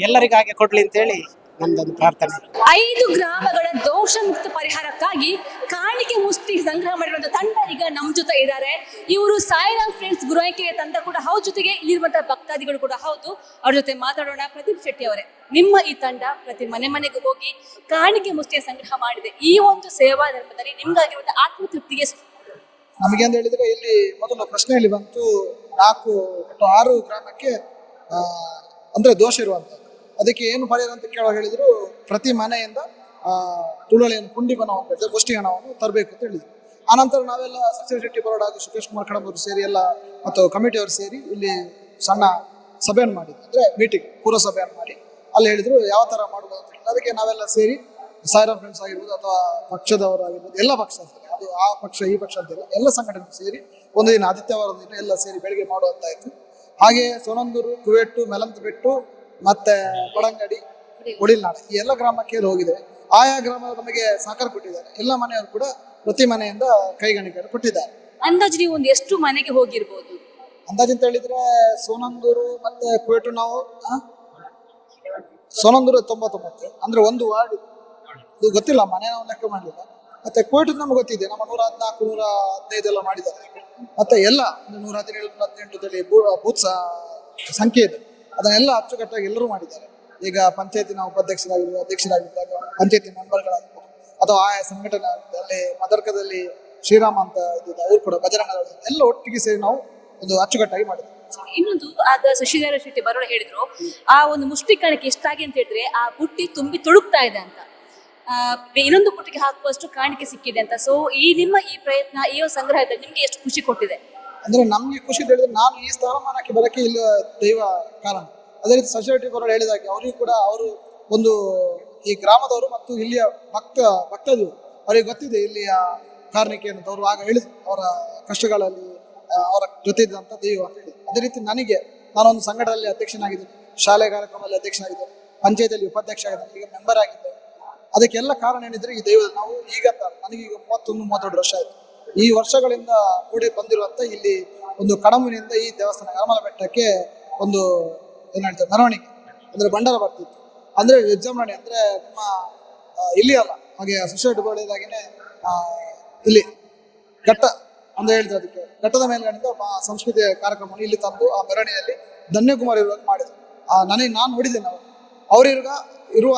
ಎಲ್ಲರಿಗೂ ಹಾಗೆ ಕೊಡ್ಲಿ ಅಂತೇಳಿ ನಮ್ದೊಂದು ಪ್ರಾರ್ಥನೆ. 5 ಗ್ರಾಮಗಳ ದೋಷ ಮುಕ್ತ ಪರಿಹಾರಕ್ಕಾಗಿ ಕಾಣಿಕೆ ಮುಷ್ಟಿ ಸಂಗ್ರಹ ಮಾಡಿರುವಂತಹ ತಂಡ ಈಗ ನಮ್ಮ ಜೊತೆ ಇದ್ದಾರೆ. ಇವರು ಸಾಯಿರಾಮ್ ಫ್ರೆಂಡ್ಸ್ ಗುರುವಾಯ್ಕೆಯ ತಂಡ ಕೂಡ ಹೌದು, ಜೊತೆಗೆ ಇಲ್ಲಿರುವಂತಹ ಭಕ್ತಾದಿಗಳು ಕೂಡ ಹೌದು. ಅವ್ರ ಜೊತೆ ಮಾತಾಡೋಣ. ಪ್ರದೀಪ್ ಶೆಟ್ಟಿ ಅವರೇ, ನಿಮ್ಮ ಈ ತಂಡ ಪ್ರತಿ ಮನೆಗೆ ಹೋಗಿ ಕಾಣಿಕೆ ಮುಷ್ಟಿಯ ಸಂಗ್ರಹ ಮಾಡಿದೆ. ಈ ಒಂದು ಸೇವಾ ಧರ್ಮದಲ್ಲಿ ನಿಮ್ಗಾಗಿರುವಂತಹ ಆತ್ಮತೃಪ್ತಿಗೆ ಎಷ್ಟು? ನಮಗೆ ಅಂತ ಹೇಳಿದ್ರೆ ಇಲ್ಲಿ ಮೊದಲು ಪ್ರಶ್ನೆಯಲ್ಲಿ ಬಂತು 4 ಅಥವಾ 6 ಗ್ರಾಮಕ್ಕೆ ಅಂದ್ರೆ ದೋಷ ಇರುವಂತ. ಅದಕ್ಕೆ ಏನು ಪರಿಹಾರ ಅಂತ ಕೇಳುವಾಗ ಹೇಳಿದ್ರು, ಪ್ರತಿ ಮನೆಯಿಂದ ತುಳುಳಿಯನ್ನು ಪುಂಡಿ ಬನವನ್ನು ಮುಷ್ಟಿ ಹಣವನ್ನು ತರಬೇಕು ಅಂತ ಹೇಳಿದ್ರು. ಆನಂತರ ನಾವೆಲ್ಲ ಸಚಿವ ಶೆಟ್ಟಿ ಬರೋಡ ಹಾಗೂ ಸುರೇಶ್ ಕುಮಾರ್ ಕಡಂಬರು ಸೇರಿ ಎಲ್ಲ ಮತ್ತು ಕಮಿಟಿಯವರು ಸೇರಿ ಇಲ್ಲಿ ಸಣ್ಣ ಸಭೆಯನ್ನು ಮಾಡಿದ್ರು, ಅಂದ್ರೆ ಮೀಟಿಂಗ್ ಪೂರ್ವ ಸಭೆಯನ್ನು ಮಾಡಿ ಅಲ್ಲಿ ಹೇಳಿದ್ರು ಯಾವ ತರ ಮಾಡ್ಬೋದು ಅಂತ ಹೇಳಿ. ಅದಕ್ಕೆ ನಾವೆಲ್ಲ ಸೇರಿ ಸಾಯಿರಾಮ್ ಫ್ರೆಂಡ್ಸ್ ಆಗಿರ್ಬೋದು ಅಥವಾ ಪಕ್ಷದವರು ಆಗಿರ್ಬೋದು, ಎಲ್ಲ ಪಕ್ಷ ಸೇರಿ, ಅದು ಆ ಪಕ್ಷ ಈ ಪಕ್ಷ ಅಂತಿಲ್ಲ, ಎಲ್ಲ ಸಂಘಟನೆ ಸೇರಿ ಒಂದು ದಿನ ಆದಿತ್ಯವಾರದ ದಿನ ಎಲ್ಲ ಸೇರಿ ಬೆಳಿಗ್ಗೆ ಮಾಡುವಂತಾಯ್ತು. ಹಾಗೆ ಸೋನಂದೂರು, ಕುವೆಟ್ಟು, ಮೆಲಂತಬೆಟ್ಟು ಮತ್ತೆ ಕೊಡಂಗಡಿ, ಒಡಿಲ್ನಾಡು ಈ ಎಲ್ಲ ಗ್ರಾಮಕ್ಕೆ ಹೋಗಿದೆ. ಆಯಾ ಗ್ರಾಮದ ನಮಗೆ ಸಹಕಾರ ಕೊಟ್ಟಿದ್ದಾರೆ. ಎಲ್ಲ ಮನೆಯವರು ಕೂಡ ಪ್ರತಿ ಮನೆಯಿಂದ ಕೈಗಾಣಿಕೆಯನ್ನು ಕೊಟ್ಟಿದ್ದಾರೆ. ಅಂದಾಜು ನೀವು ಒಂದು ಎಷ್ಟು ಮನೆಗೆ ಹೋಗಿರ್ಬೋದು? ಅಂದಾಜು ಅಂತ ಹೇಳಿದ್ರೆ ಸೋನಂದೂರು ಮತ್ತೆ ಕುವೆಟ್ಟು ನಾವು ಸೋನಂದೂರು 99 ಅಂದ್ರೆ ಒಂದು ವಾರ್ಡ್, ಇದು ಗೊತ್ತಿಲ್ಲ, ಮನೆ ನಾವು ಲೆಕ್ಕ ಮಾಡಲಿಲ್ಲ. ಮತ್ತೆ ಕುವೆಟ್ಟು ನಮ್ಗೆ ಗೊತ್ತಿದೆ, ನಮ್ಮ 114, 115 ಎಲ್ಲ ಮಾಡಿದ್ದಾರೆ. ಮತ್ತೆ ಎಲ್ಲ 117, 118 ಬೂತ್ ಸಂಖ್ಯೆ ಇದೆ, ಅದನ್ನೆಲ್ಲ ಅಚ್ಚುಕಟ್ಟಾಗಿ ಎಲ್ಲರೂ ಮಾಡಿದ್ದಾರೆ. ಈಗ ಪಂಚಾಯತಿನ ಉಪಾಧ್ಯಕ್ಷರಾಗಿರ್ಬೋದು, ಅಧ್ಯಕ್ಷರಾಗಿದ್ದಾಗ ಪಂಚಾಯತಿ ಮೆಂಬರ್ಗಳಾಗಿರ್ಬೋದು ಅಥವಾ ಆಯಾ ಸಂಘಟನೆ ಆಗಿರ್ಬೋದು, ಅಲ್ಲಿ ಮದರ್ಕದಲ್ಲಿ ಶ್ರೀರಾಮ ಅಂತ ಇದ್ದಿದ್ದು ಅವ್ರು ಕೂಡ ಭಜರಂಗ ಎಲ್ಲ ಒಟ್ಟಿಗೆ ಸೇರಿ ನಾವು ಒಂದು ಅಚ್ಚುಕಟ್ಟಾಗಿ ಮಾಡಿದ್ವಿ. ಇನ್ನೊಂದು ಆಗ ಶಶಿಧರ ಶೆಟ್ಟಿ ಬರೋಣ ಹೇಳಿದ್ರು, ಆ ಒಂದು ಮುಷ್ಟಿ ಕಾಣಿಕೆ ಎಷ್ಟಾಗಿ ಅಂತ ಹೇಳಿದ್ರೆ ಆ ಬುಟ್ಟಿ ತುಂಬಿ ತುಳುಕ್ತಾ ಇದೆ ಅಂತ, ಇನ್ನೊಂದು ಬುಟ್ಟಿಗೆ ಹಾಕುವಷ್ಟು ಕಾಣಿಕೆ ಸಿಕ್ಕಿದೆ ಅಂತ. ಸೊ ಈ ನಿಮ್ಮ ಈ ಪ್ರಯತ್ನ, ಈ ಒಂದು ಸಂಗ್ರಹದಲ್ಲಿ ನಿಮ್ಗೆ ಎಷ್ಟು ಖುಷಿ ಕೊಟ್ಟಿದೆ? ಅಂದ್ರೆ ನಮ್ಗೆ ಖುಷಿ ಹೇಳಿದ್ರೆ ನಾನು ಈ ಸ್ಥಾನಮಾನಕ್ಕೆ ಬರಕ್ಕೆ ಇಲ್ಲಿ ದೈವ ಕಾರಣ. ಅದೇ ರೀತಿ ಸಚಿವ ಬರೋರು ಹೇಳಿದಾಗೆ ಅವರಿಗೂ ಕೂಡ ಅವರು ಒಂದು ಈ ಗ್ರಾಮದವರು ಮತ್ತು ಇಲ್ಲಿಯ ಭಕ್ತರು ಅವರಿಗೆ ಗೊತ್ತಿದೆ ಇಲ್ಲಿಯ ಕಾರಣಿಕೆ ಅಂತ. ಅವರು ಆಗ ಹೇಳಿದ್ರು ಅವರ ಕಷ್ಟಗಳಲ್ಲಿ ಅವರ ಜೊತೆ ಇದ್ದಂತ ದೈವ ಅಂತ ಹೇಳಿ. ಅದೇ ರೀತಿ ನನಗೆ ನಾನೊಂದು ಸಂಘಟನೆಯಲ್ಲಿ ಅಧ್ಯಕ್ಷನಾಗಿದ್ದೇನೆ, ಶಾಲೆ ಕಾರ್ಯಕ್ರಮದಲ್ಲಿ ಅಧ್ಯಕ್ಷನಾಗಿದ್ದೇನೆ, ಪಂಚಾಯತಿಯಲ್ಲಿ ಉಪಾಧ್ಯಕ್ಷ ಆಗಿದ್ದೇನೆ, ಈಗ ಮೆಂಬರ್ ಆಗಿದ್ದೇನೆ. ಅದಕ್ಕೆಲ್ಲ ಕಾರಣ ಏನಿದ್ರೆ ಈ ದೈವ. ನಾವು ಈಗ ನನಗೀಗ 31-32 ವರ್ಷ ಆಯ್ತು. ಈ ವರ್ಷಗಳಿಂದ ಕೂಡಿ ಬಂದಿರುವಂತ ಇಲ್ಲಿ ಒಂದು ಕಡಂಬಿನಿಂದ ಈ ದೇವಸ್ಥಾನ ಅರಮಲ ಬೆಟ್ಟಕ್ಕೆ ಒಂದು ಏನ್ ಹೇಳ್ತಾರೆ ಮೆರವಣಿಗೆ ಅಂದ್ರೆ ಭಂಡಾರ ಬರ್ತಿತ್ತು. ಅಂದ್ರೆ ವಿಜೃಂಭಣೆ ಅಂದ್ರೆ ನಮ್ಮ ಇಲ್ಲಿ ಅಲ್ಲ, ಹಾಗೆ ಸುಶೇಟ್ ಗೋಡೆದಾಗಿನೇ ಇಲ್ಲಿ ಘಟ್ಟ ಅಂತ ಹೇಳ್ತಾರೆ. ಅದಕ್ಕೆ ಘಟ್ಟದ ಮೇಲ್ಗಡೆಯಿಂದ ಸಂಸ್ಕೃತಿಯ ಕಾರ್ಯಕ್ರಮವನ್ನು ಇಲ್ಲಿ ತಂದು ಆ ಮೆರವಣಿಗೆಯಲ್ಲಿ ಧನ್ಯಕುಮಾರ್ ಇರುವಾಗ ಮಾಡಿದ್ರು. ನಾನು ನೋಡಿದ್ದೇನೆ, ಅವರಿರುವಾಗ ಇರುವ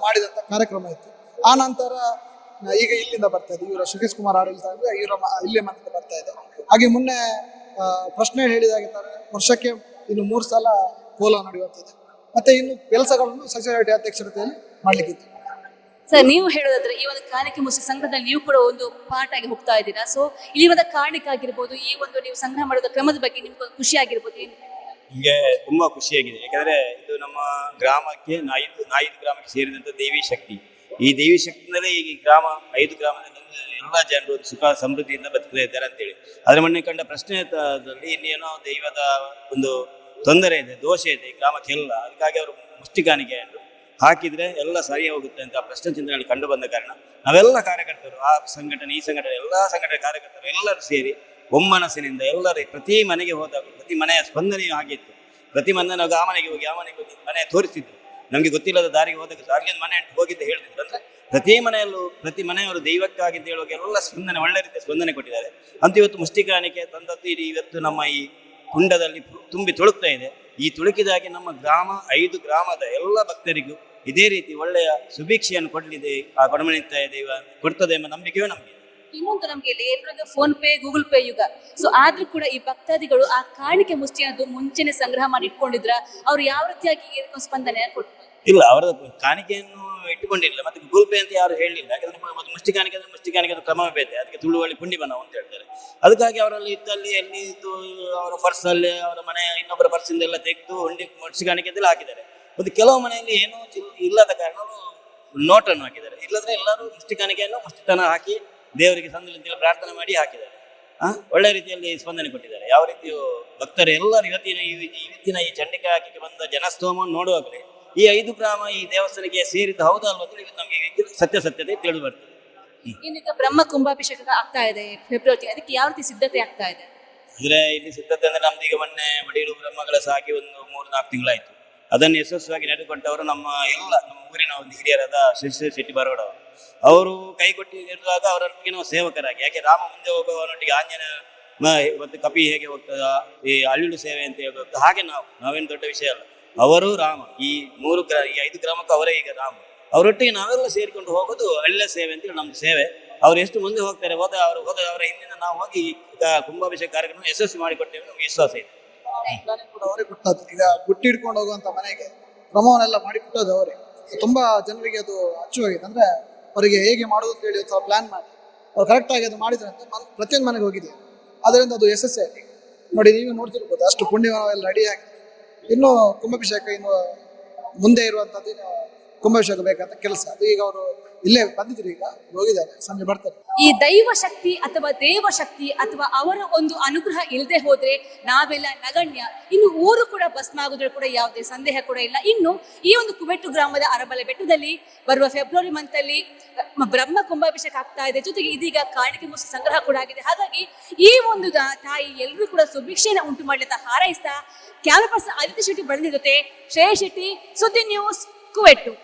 ಮಾಡಿದಂತ ಕಾರ್ಯಕ್ರಮ ಇತ್ತು. ಆ ನಂತರ ಈಗ ಇಲ್ಲಿಂದ ಬರ್ತಾ ಇದೆ. ಇವರ ಸುಖೇಶ್ ಕುಮಾರ್ ಆಡಳಿತ ಇವರ ಇಲ್ಲೇ ಮನೆಯಿಂದ ಬರ್ತಾ ಇದೆ. ಹಾಗೆ ಮೊನ್ನೆ ಪ್ರಶ್ನೆ ಹೇಳಿದಾಗೆ ವರ್ಷಕ್ಕೆ ಇನ್ನು 3 ಸಲ ಕೋಲ ನಡೆಯುವಂಥದ್ದು. ಮತ್ತೆ ಇನ್ನು ಕೆಲಸಗಳನ್ನು ಸಚಿವಾಲಯ ಅಧ್ಯಕ್ಷತೆಯಲ್ಲಿ ಮಾಡ್ಲಿಕ್ಕಿದೆ. ಸರ್, ನೀವು ಹೇಳೋದಾದ್ರೆ ಈ ಒಂದು ಕಾಣಿಕೆ ಮುಸಿ ಸಂಘದಲ್ಲಿ ನೀವು ಕೂಡ ಒಂದು ಪಾರ್ಟ್ ಆಗಿ ಹೋಗ್ತಾ ಇದ್ದೀರಾ. ಸೊ ಇಲ್ಲಿ ಒಂದು ಕಾಣಿಕೆ ಆಗಿರ್ಬೋದು, ಈ ಒಂದು ನೀವು ಸಂಗ್ರಹ ಮಾಡೋದ ಕ್ರಮದ ಬಗ್ಗೆ ನಿಮ್ಗೆ ಖುಷಿ ಆಗಿರ್ಬೋದು, ಏನು? ಹೀಗೆ ತುಂಬಾ ಖುಷಿಯಾಗಿದೆ. ಯಾಕಂದ್ರೆ ಇದು ನಮ್ಮ ಗ್ರಾಮಕ್ಕೆ ನಾಯಿದು ಗ್ರಾಮಕ್ಕೆ ಸೇರಿದಂತ ದೇವಿ ಶಕ್ತಿ. ಈ ದೇವಿ ಶಕ್ತಿಯಿಂದಲೇ ಈ ಗ್ರಾಮ 5 ಗ್ರಾಮದಲ್ಲಿ ಎಲ್ಲ ಜನರು ಸುಖ ಸಮೃದ್ಧಿಯಿಂದ ಬದುಕ್ತಾ ಇದ್ದಾರೆ ಅಂತೇಳಿ. ಅದ್ರ ಮೊನ್ನೆ ಕಂಡ ಪ್ರಶ್ನೆಯಲ್ಲಿ ಇನ್ನೇನೋ ದೈವದ ಒಂದು ತೊಂದರೆ ಇದೆ, ದೋಷ ಇದೆ ಈ ಗ್ರಾಮಕ್ಕೆಲ್ಲ. ಅದಕ್ಕಾಗಿ ಅವರು ಮುಷ್ಟಿ ಕಾಣಿಕೆಯನ್ನು ಹಾಕಿದ್ರೆ ಎಲ್ಲ ಸರಿ ಹೋಗುತ್ತೆ ಅಂತ ಪ್ರಶ್ನೆ ಚಿಂತನೆಗಳು ಕಂಡು ಬಂದ ಕಾರಣ ನಾವೆಲ್ಲ ಕಾರ್ಯಕರ್ತರು, ಆ ಸಂಘಟನೆ ಈ ಸಂಘಟನೆ ಎಲ್ಲಾ ಸಂಘಟನೆ ಕಾರ್ಯಕರ್ತರು ಎಲ್ಲರೂ ಸೇರಿ ಒಮ್ಮನಸ್ಸಿನಿಂದ ಎಲ್ಲರೂ ಪ್ರತಿ ಮನೆಗೆ ಹೋದಾಗ ಪ್ರತಿ ಮನೆಯ ಸ್ಪಂದನೆಯೂ ಆಗಿತ್ತು. ಪ್ರತಿ ಮನೆ ನಾವು ಆ ಮನೆಗೆ ಹೋಗಿ ಮನೆ ತೋರಿಸಿದ್ರು. ನಮ್ಗೆ ಗೊತ್ತಿಲ್ಲದ ದಾರಿಗೆ ಹೋದಾಗ ದಾರಿಗೆ ಮನೆ ಹೋಗಿದ್ದು ಹೇಳ್ತಿದ್ರು. ಅಂದ್ರೆ ಪ್ರತಿ ಮನೆಯವರು ದೈವಕ್ಕಾಗಿದ್ದು ಹೇಳುವಾಗ ಎಲ್ಲ ಸ್ಪಂದನೆ ಒಳ್ಳೆ ರೀತಿಯ ಸ್ಪಂದನೆ ಕೊಟ್ಟಿದ್ದಾರೆ ಅಂತ. ಇವತ್ತು ಮುಷ್ಟಿ ಕಾಣಿಕೆ ತಂದದ್ದು ಇವತ್ತು ನಮ್ಮ ಈ ಕುಂಡದಲ್ಲಿ ತುಂಬಿ ತುಳುಕ್ತಾ ಇದೆ. ಈ ತುಳುಕಿದಾಗಿ ನಮ್ಮ ಗ್ರಾಮ 5 ಗ್ರಾಮದ ಎಲ್ಲ ಭಕ್ತರಿಗೂ ಇದೇ ರೀತಿ ಒಳ್ಳೆಯ ಸುಭಿಕ್ಷೆಯನ್ನು ಕೊಡಲಿದೆ ಆ ಕೊಡಮಣಿ ತಾಯಿ ದೈವ ಕೊಡ್ತದೆ ಎಂಬ ನಂಬಿಕೆಯೂ ನಮಗೆ. ಇನ್ನೊಂದು ನಮ್ಗೆ ಎಲ್ಲರಿಗೂ ಫೋನ್ ಪೇ, ಗೂಗಲ್ ಪೇ ಯುಗ. ಸೊ ಆದ್ರೂ ಕೂಡ ಈ ಭಕ್ತಾದಿಗಳು ಆ ಕಾಣಿಕೆ ಮುಷ್ಟಿಯನ್ನು ಮುಂಚೆನೆ ಸಂಗ್ರಹ ಮಾಡಿ ಇಟ್ಕೊಂಡಿದ್ರ ಅವ್ರು ಯಾವ ರೀತಿಯಾಗಿ ಸ್ಪಂದನೆ ಕೊಟ್ಟು? ಇಲ್ಲ, ಅವರ ಕಾಣಿಕೆಯನ್ನು ಇಟ್ಟುಕೊಂಡಿಲ್ಲ. ಮತ್ತೆ ಗೂಗಲ್ ಪೇ ಅಂತ ಯಾರು ಹೇಳಲಿಲ್ಲ. ಯಾಕಂದ್ರೆ ಮುಷ್ಟಿ ಕಾಣಿಕೆ ಕ್ರಮ ಬೇರೆ, ಅದಕ್ಕೆ ತುಳುವಳಿ ಪುಂಡಿ ಬನ ಅಂತ ಹೇಳ್ತಾರೆ. ಅದಕ್ಕಾಗಿ ಅವರಲ್ಲಿ ಇದ್ದಲ್ಲಿ ಎಲ್ಲಿ ಇದ್ದು ಅವರ ಪರ್ಸ್ ಅಲ್ಲಿ ಅವರ ಮನೆ ಇನ್ನೊಬ್ಬರ ಪರ್ಸಿಂದ ಎಲ್ಲ ತೆಗೆದು ಮುಷ್ಟಿ ಕಾಣಿಕೆ ಅಂತೆಲ್ಲ ಹಾಕಿದ್ದಾರೆ. ಒಂದು ಕೆಲವು ಮನೆಯಲ್ಲಿ ಏನೂ ಇಲ್ಲದ ಕಾರಣ ನೋಟನ್ನು ಹಾಕಿದ್ದಾರೆ. ಇಲ್ಲದ್ರೆ ಎಲ್ಲರೂ ಮುಷ್ಟಿ ಕಾಣಿಕೆಯನ್ನು ಮುಷ್ಟಿತನ ಹಾಕಿ ದೇವರಿಗೆ ಸಂದಿಲ್ಲ ಅಂತೇಳಿ ಪ್ರಾರ್ಥನೆ ಮಾಡಿ ಹಾಕಿದ್ದಾರೆ. ಒಳ್ಳೆ ರೀತಿಯಲ್ಲಿ ಸ್ಪಂದನೆ ಕೊಟ್ಟಿದ್ದಾರೆ. ಯಾವ ರೀತಿಯು ಭಕ್ತರು ಎಲ್ಲರೂ ಇವತ್ತಿನ ಈ ಚಂಡಿಕಾ ಹಾಕಿಗೆ ಬಂದ ಜನಸ್ತೋಮವನ್ನು ನೋಡುವಾಗಲೇ ಈ 5 ಗ್ರಾಮ ಈ ದೇವಸ್ಥಾನಕ್ಕೆ ಸೇರಿದ್ದು ಹೌದಾ ಅಲ್ವಾ ಅಂತ ನಮಗೆ ಸತ್ಯತೆ ತಿಳಿದು ಬರ್ತದೆ. ಇನ್ನೀಗ ಬ್ರಹ್ಮ ಕುಂಭಾಭಿಷೇಕ ಆಗ್ತಾ ಇದೆ ಫೆಬ್ರವರಿ, ಅದಕ್ಕೆ ಯಾವ ರೀತಿ ಸಿದ್ಧತೆ ಆಗ್ತಾ ಇದೆ? ಅಂದ್ರೆ ಇಲ್ಲಿ ಸಿದ್ಧತೆ ಅಂದ್ರೆ ನಮ್ದು ಈಗ ಮೊನ್ನೆ ಒಡೆಯಲು ಬ್ರಹ್ಮಗಳ ಸಾಗಿ ಒಂದು 3-4 ತಿಂಗಳಾಯ್ತು. ಅದನ್ನು ಯಶಸ್ವಿಯಾಗಿ ನಡೆದುಕೊಂಡವರು ನಮ್ಮ ಊರಿನ ಒಂದು ಹಿರಿಯರಾದ ಶೆಟ್ಟಿ ಬರೋಡ ಅವರು ಕೈಗೊಟ್ಟಿರುವಾಗ ಅವರೊಟ್ಟಿಗೆ ನಾವು ಸೇವಕರಾಗಿ, ಯಾಕೆ ರಾಮ ಮುಂದೆ ಹೋಗುವವನೊಟ್ಟಿಗೆ ಆಂಜನೇಯ ಮತ್ತು ಕಪಿ ಹೇಗೆ ಹೋಗ್ತದ ಈ ಅಳ್ಳುಳು ಸೇವೆ ಅಂತ ಹೇಳಿ ಹಾಗೆ ನಾವೇನು ದೊಡ್ಡ ವಿಷಯ ಅಲ್ಲ. ಅವರು ರಾಮ, ಈ 5 ಗ್ರಾಮಕ್ಕೂ ಅವರೇ ಈಗ ರಾಮ. ಅವರೊಟ್ಟಿಗೆ ನಾವೆಲ್ಲ ಸೇರಿಕೊಂಡು ಹೋಗೋದು ಒಳ್ಳೆ ಸೇವೆ ಅಂತೇಳಿ ನಮ್ದು ಸೇವೆ. ಅವ್ರು ಎಷ್ಟು ಮುಂದೆ ಹೋಗ್ತಾರೆ ಅವರ ಹಿಂದಿನ ನಾವು ಹೋಗಿ ಕುಂಭಾಭಿಷೇಕ ಕಾರ್ಯಕ್ರಮ ಯಶಸ್ವಿ ಮಾಡಿಕೊಟ್ಟೇವೆ, ನಮ್ಗೆ ವಿಶ್ವಾಸ ಇದೆ. ಕೂಡ ಅವರೇ ಕೊಟ್ಟದ್ದು. ಈಗ ಬುಟ್ಟಿ ಹಿಡ್ಕೊಂಡು ಹೋಗುವಂತ ಮನೆಗೆ ಕ್ರಮವನ್ನೆಲ್ಲ ಮಾಡಿ ಕೊಟ್ಟದ್ದು ಅವರೇ. ತುಂಬಾ ಜನರಿಗೆ ಅದು ಅಚ್ಚುವಾಗಿದೆ. ಅಂದ್ರೆ ಅವರಿಗೆ ಹೇಗೆ ಮಾಡೋದು ಅಂತ ಹೇಳಿ ಅಥವಾ ಪ್ಲಾನ್ ಮಾಡಿ ಅವ್ರು ಕರೆಕ್ಟ್ ಆಗಿ ಅದು ಮಾಡಿದ್ರೆ ಅಂತ ಪ್ರತಿಯೊಂದು ಮನೆಗೆ ಹೋಗಿದೆ. ಅದರಿಂದ ಅದು ಯಶಸ್ಸೇ ನೋಡಿ, ನೀವು ನೋಡ್ತಿರ್ಬೋದು ಅಷ್ಟು ಪುಣ್ಯವೆಲ್ಲ ರೆಡಿ ಆಗಿದೆ. ಇನ್ನು ಕುಂಭಾಭಿಷೇಕ ಇನ್ನು ಮುಂದೆ ಇರುವಂತದ್ದು ಕುಂಭಾಭಿಷೇಕ ಬೇಕಂತ ಕೆಲಸ. ಅದು ಈಗ ಅವರು ಇಲ್ಲೇ ಬಂದಿದ್ರು, ಈಗ ಹೋಗಿದ್ದಾರೆ, ಸಂಜೆ ಬರ್ತಾರೆ. ಈ ದೈವ ಶಕ್ತಿ ಅಥವಾ ದೇವಶಕ್ತಿ ಅಥವಾ ಅವರ ಒಂದು ಅನುಗ್ರಹ ಇಲ್ಲದೆ ಹೋದ್ರೆ ನಾವೆಲ್ಲ ನಗಣ್ಯ. ಇನ್ನು ಊರು ಕೂಡ ಭಸ್ಮ ಆಗೋದ್ರಲ್ಲಿ ಕೂಡ ಯಾವುದೇ ಸಂದೇಹ ಕೂಡ ಇಲ್ಲ. ಇನ್ನು ಈ ಒಂದು ಕುವೆಟ್ಟು ಗ್ರಾಮದ ಅರಮಲ ಬೆಟ್ಟದಲ್ಲಿ ಬರುವ ಫೆಬ್ರವರಿ ಮಂತ್ ಅಲ್ಲಿ ಬ್ರಹ್ಮ ಕುಂಭಾಭಿಷೇಕ ಆಗ್ತಾ ಇದೆ. ಜೊತೆಗೆ ಇದೀಗ ಕಾಣಿಕೆ ಮುಷ್ಟಿ ಸಂಗ್ರಹ ಕೂಡ ಆಗಿದೆ. ಹಾಗಾಗಿ ಈ ಒಂದು ತಾಯಿ ಎಲ್ಲರೂ ಕೂಡ ಸುಭಿಕ್ಷೆಯನ್ನು ಉಂಟು ಮಾಡಲಿ ಅಂತ ಹಾರೈಸ್ತಾ ಕ್ಯಾಮರಾ ಪರ್ಸನ್ ಆದಿತ್ಯ ಶೆಟ್ಟಿ ಬಳದ ಜೊತೆ ಶ್ರೇಯಸ್ ಶೆಟ್ಟಿ, ಸುದ್ದಿ ನ್ಯೂಸ್, ಕುವೆಟ್ಟು.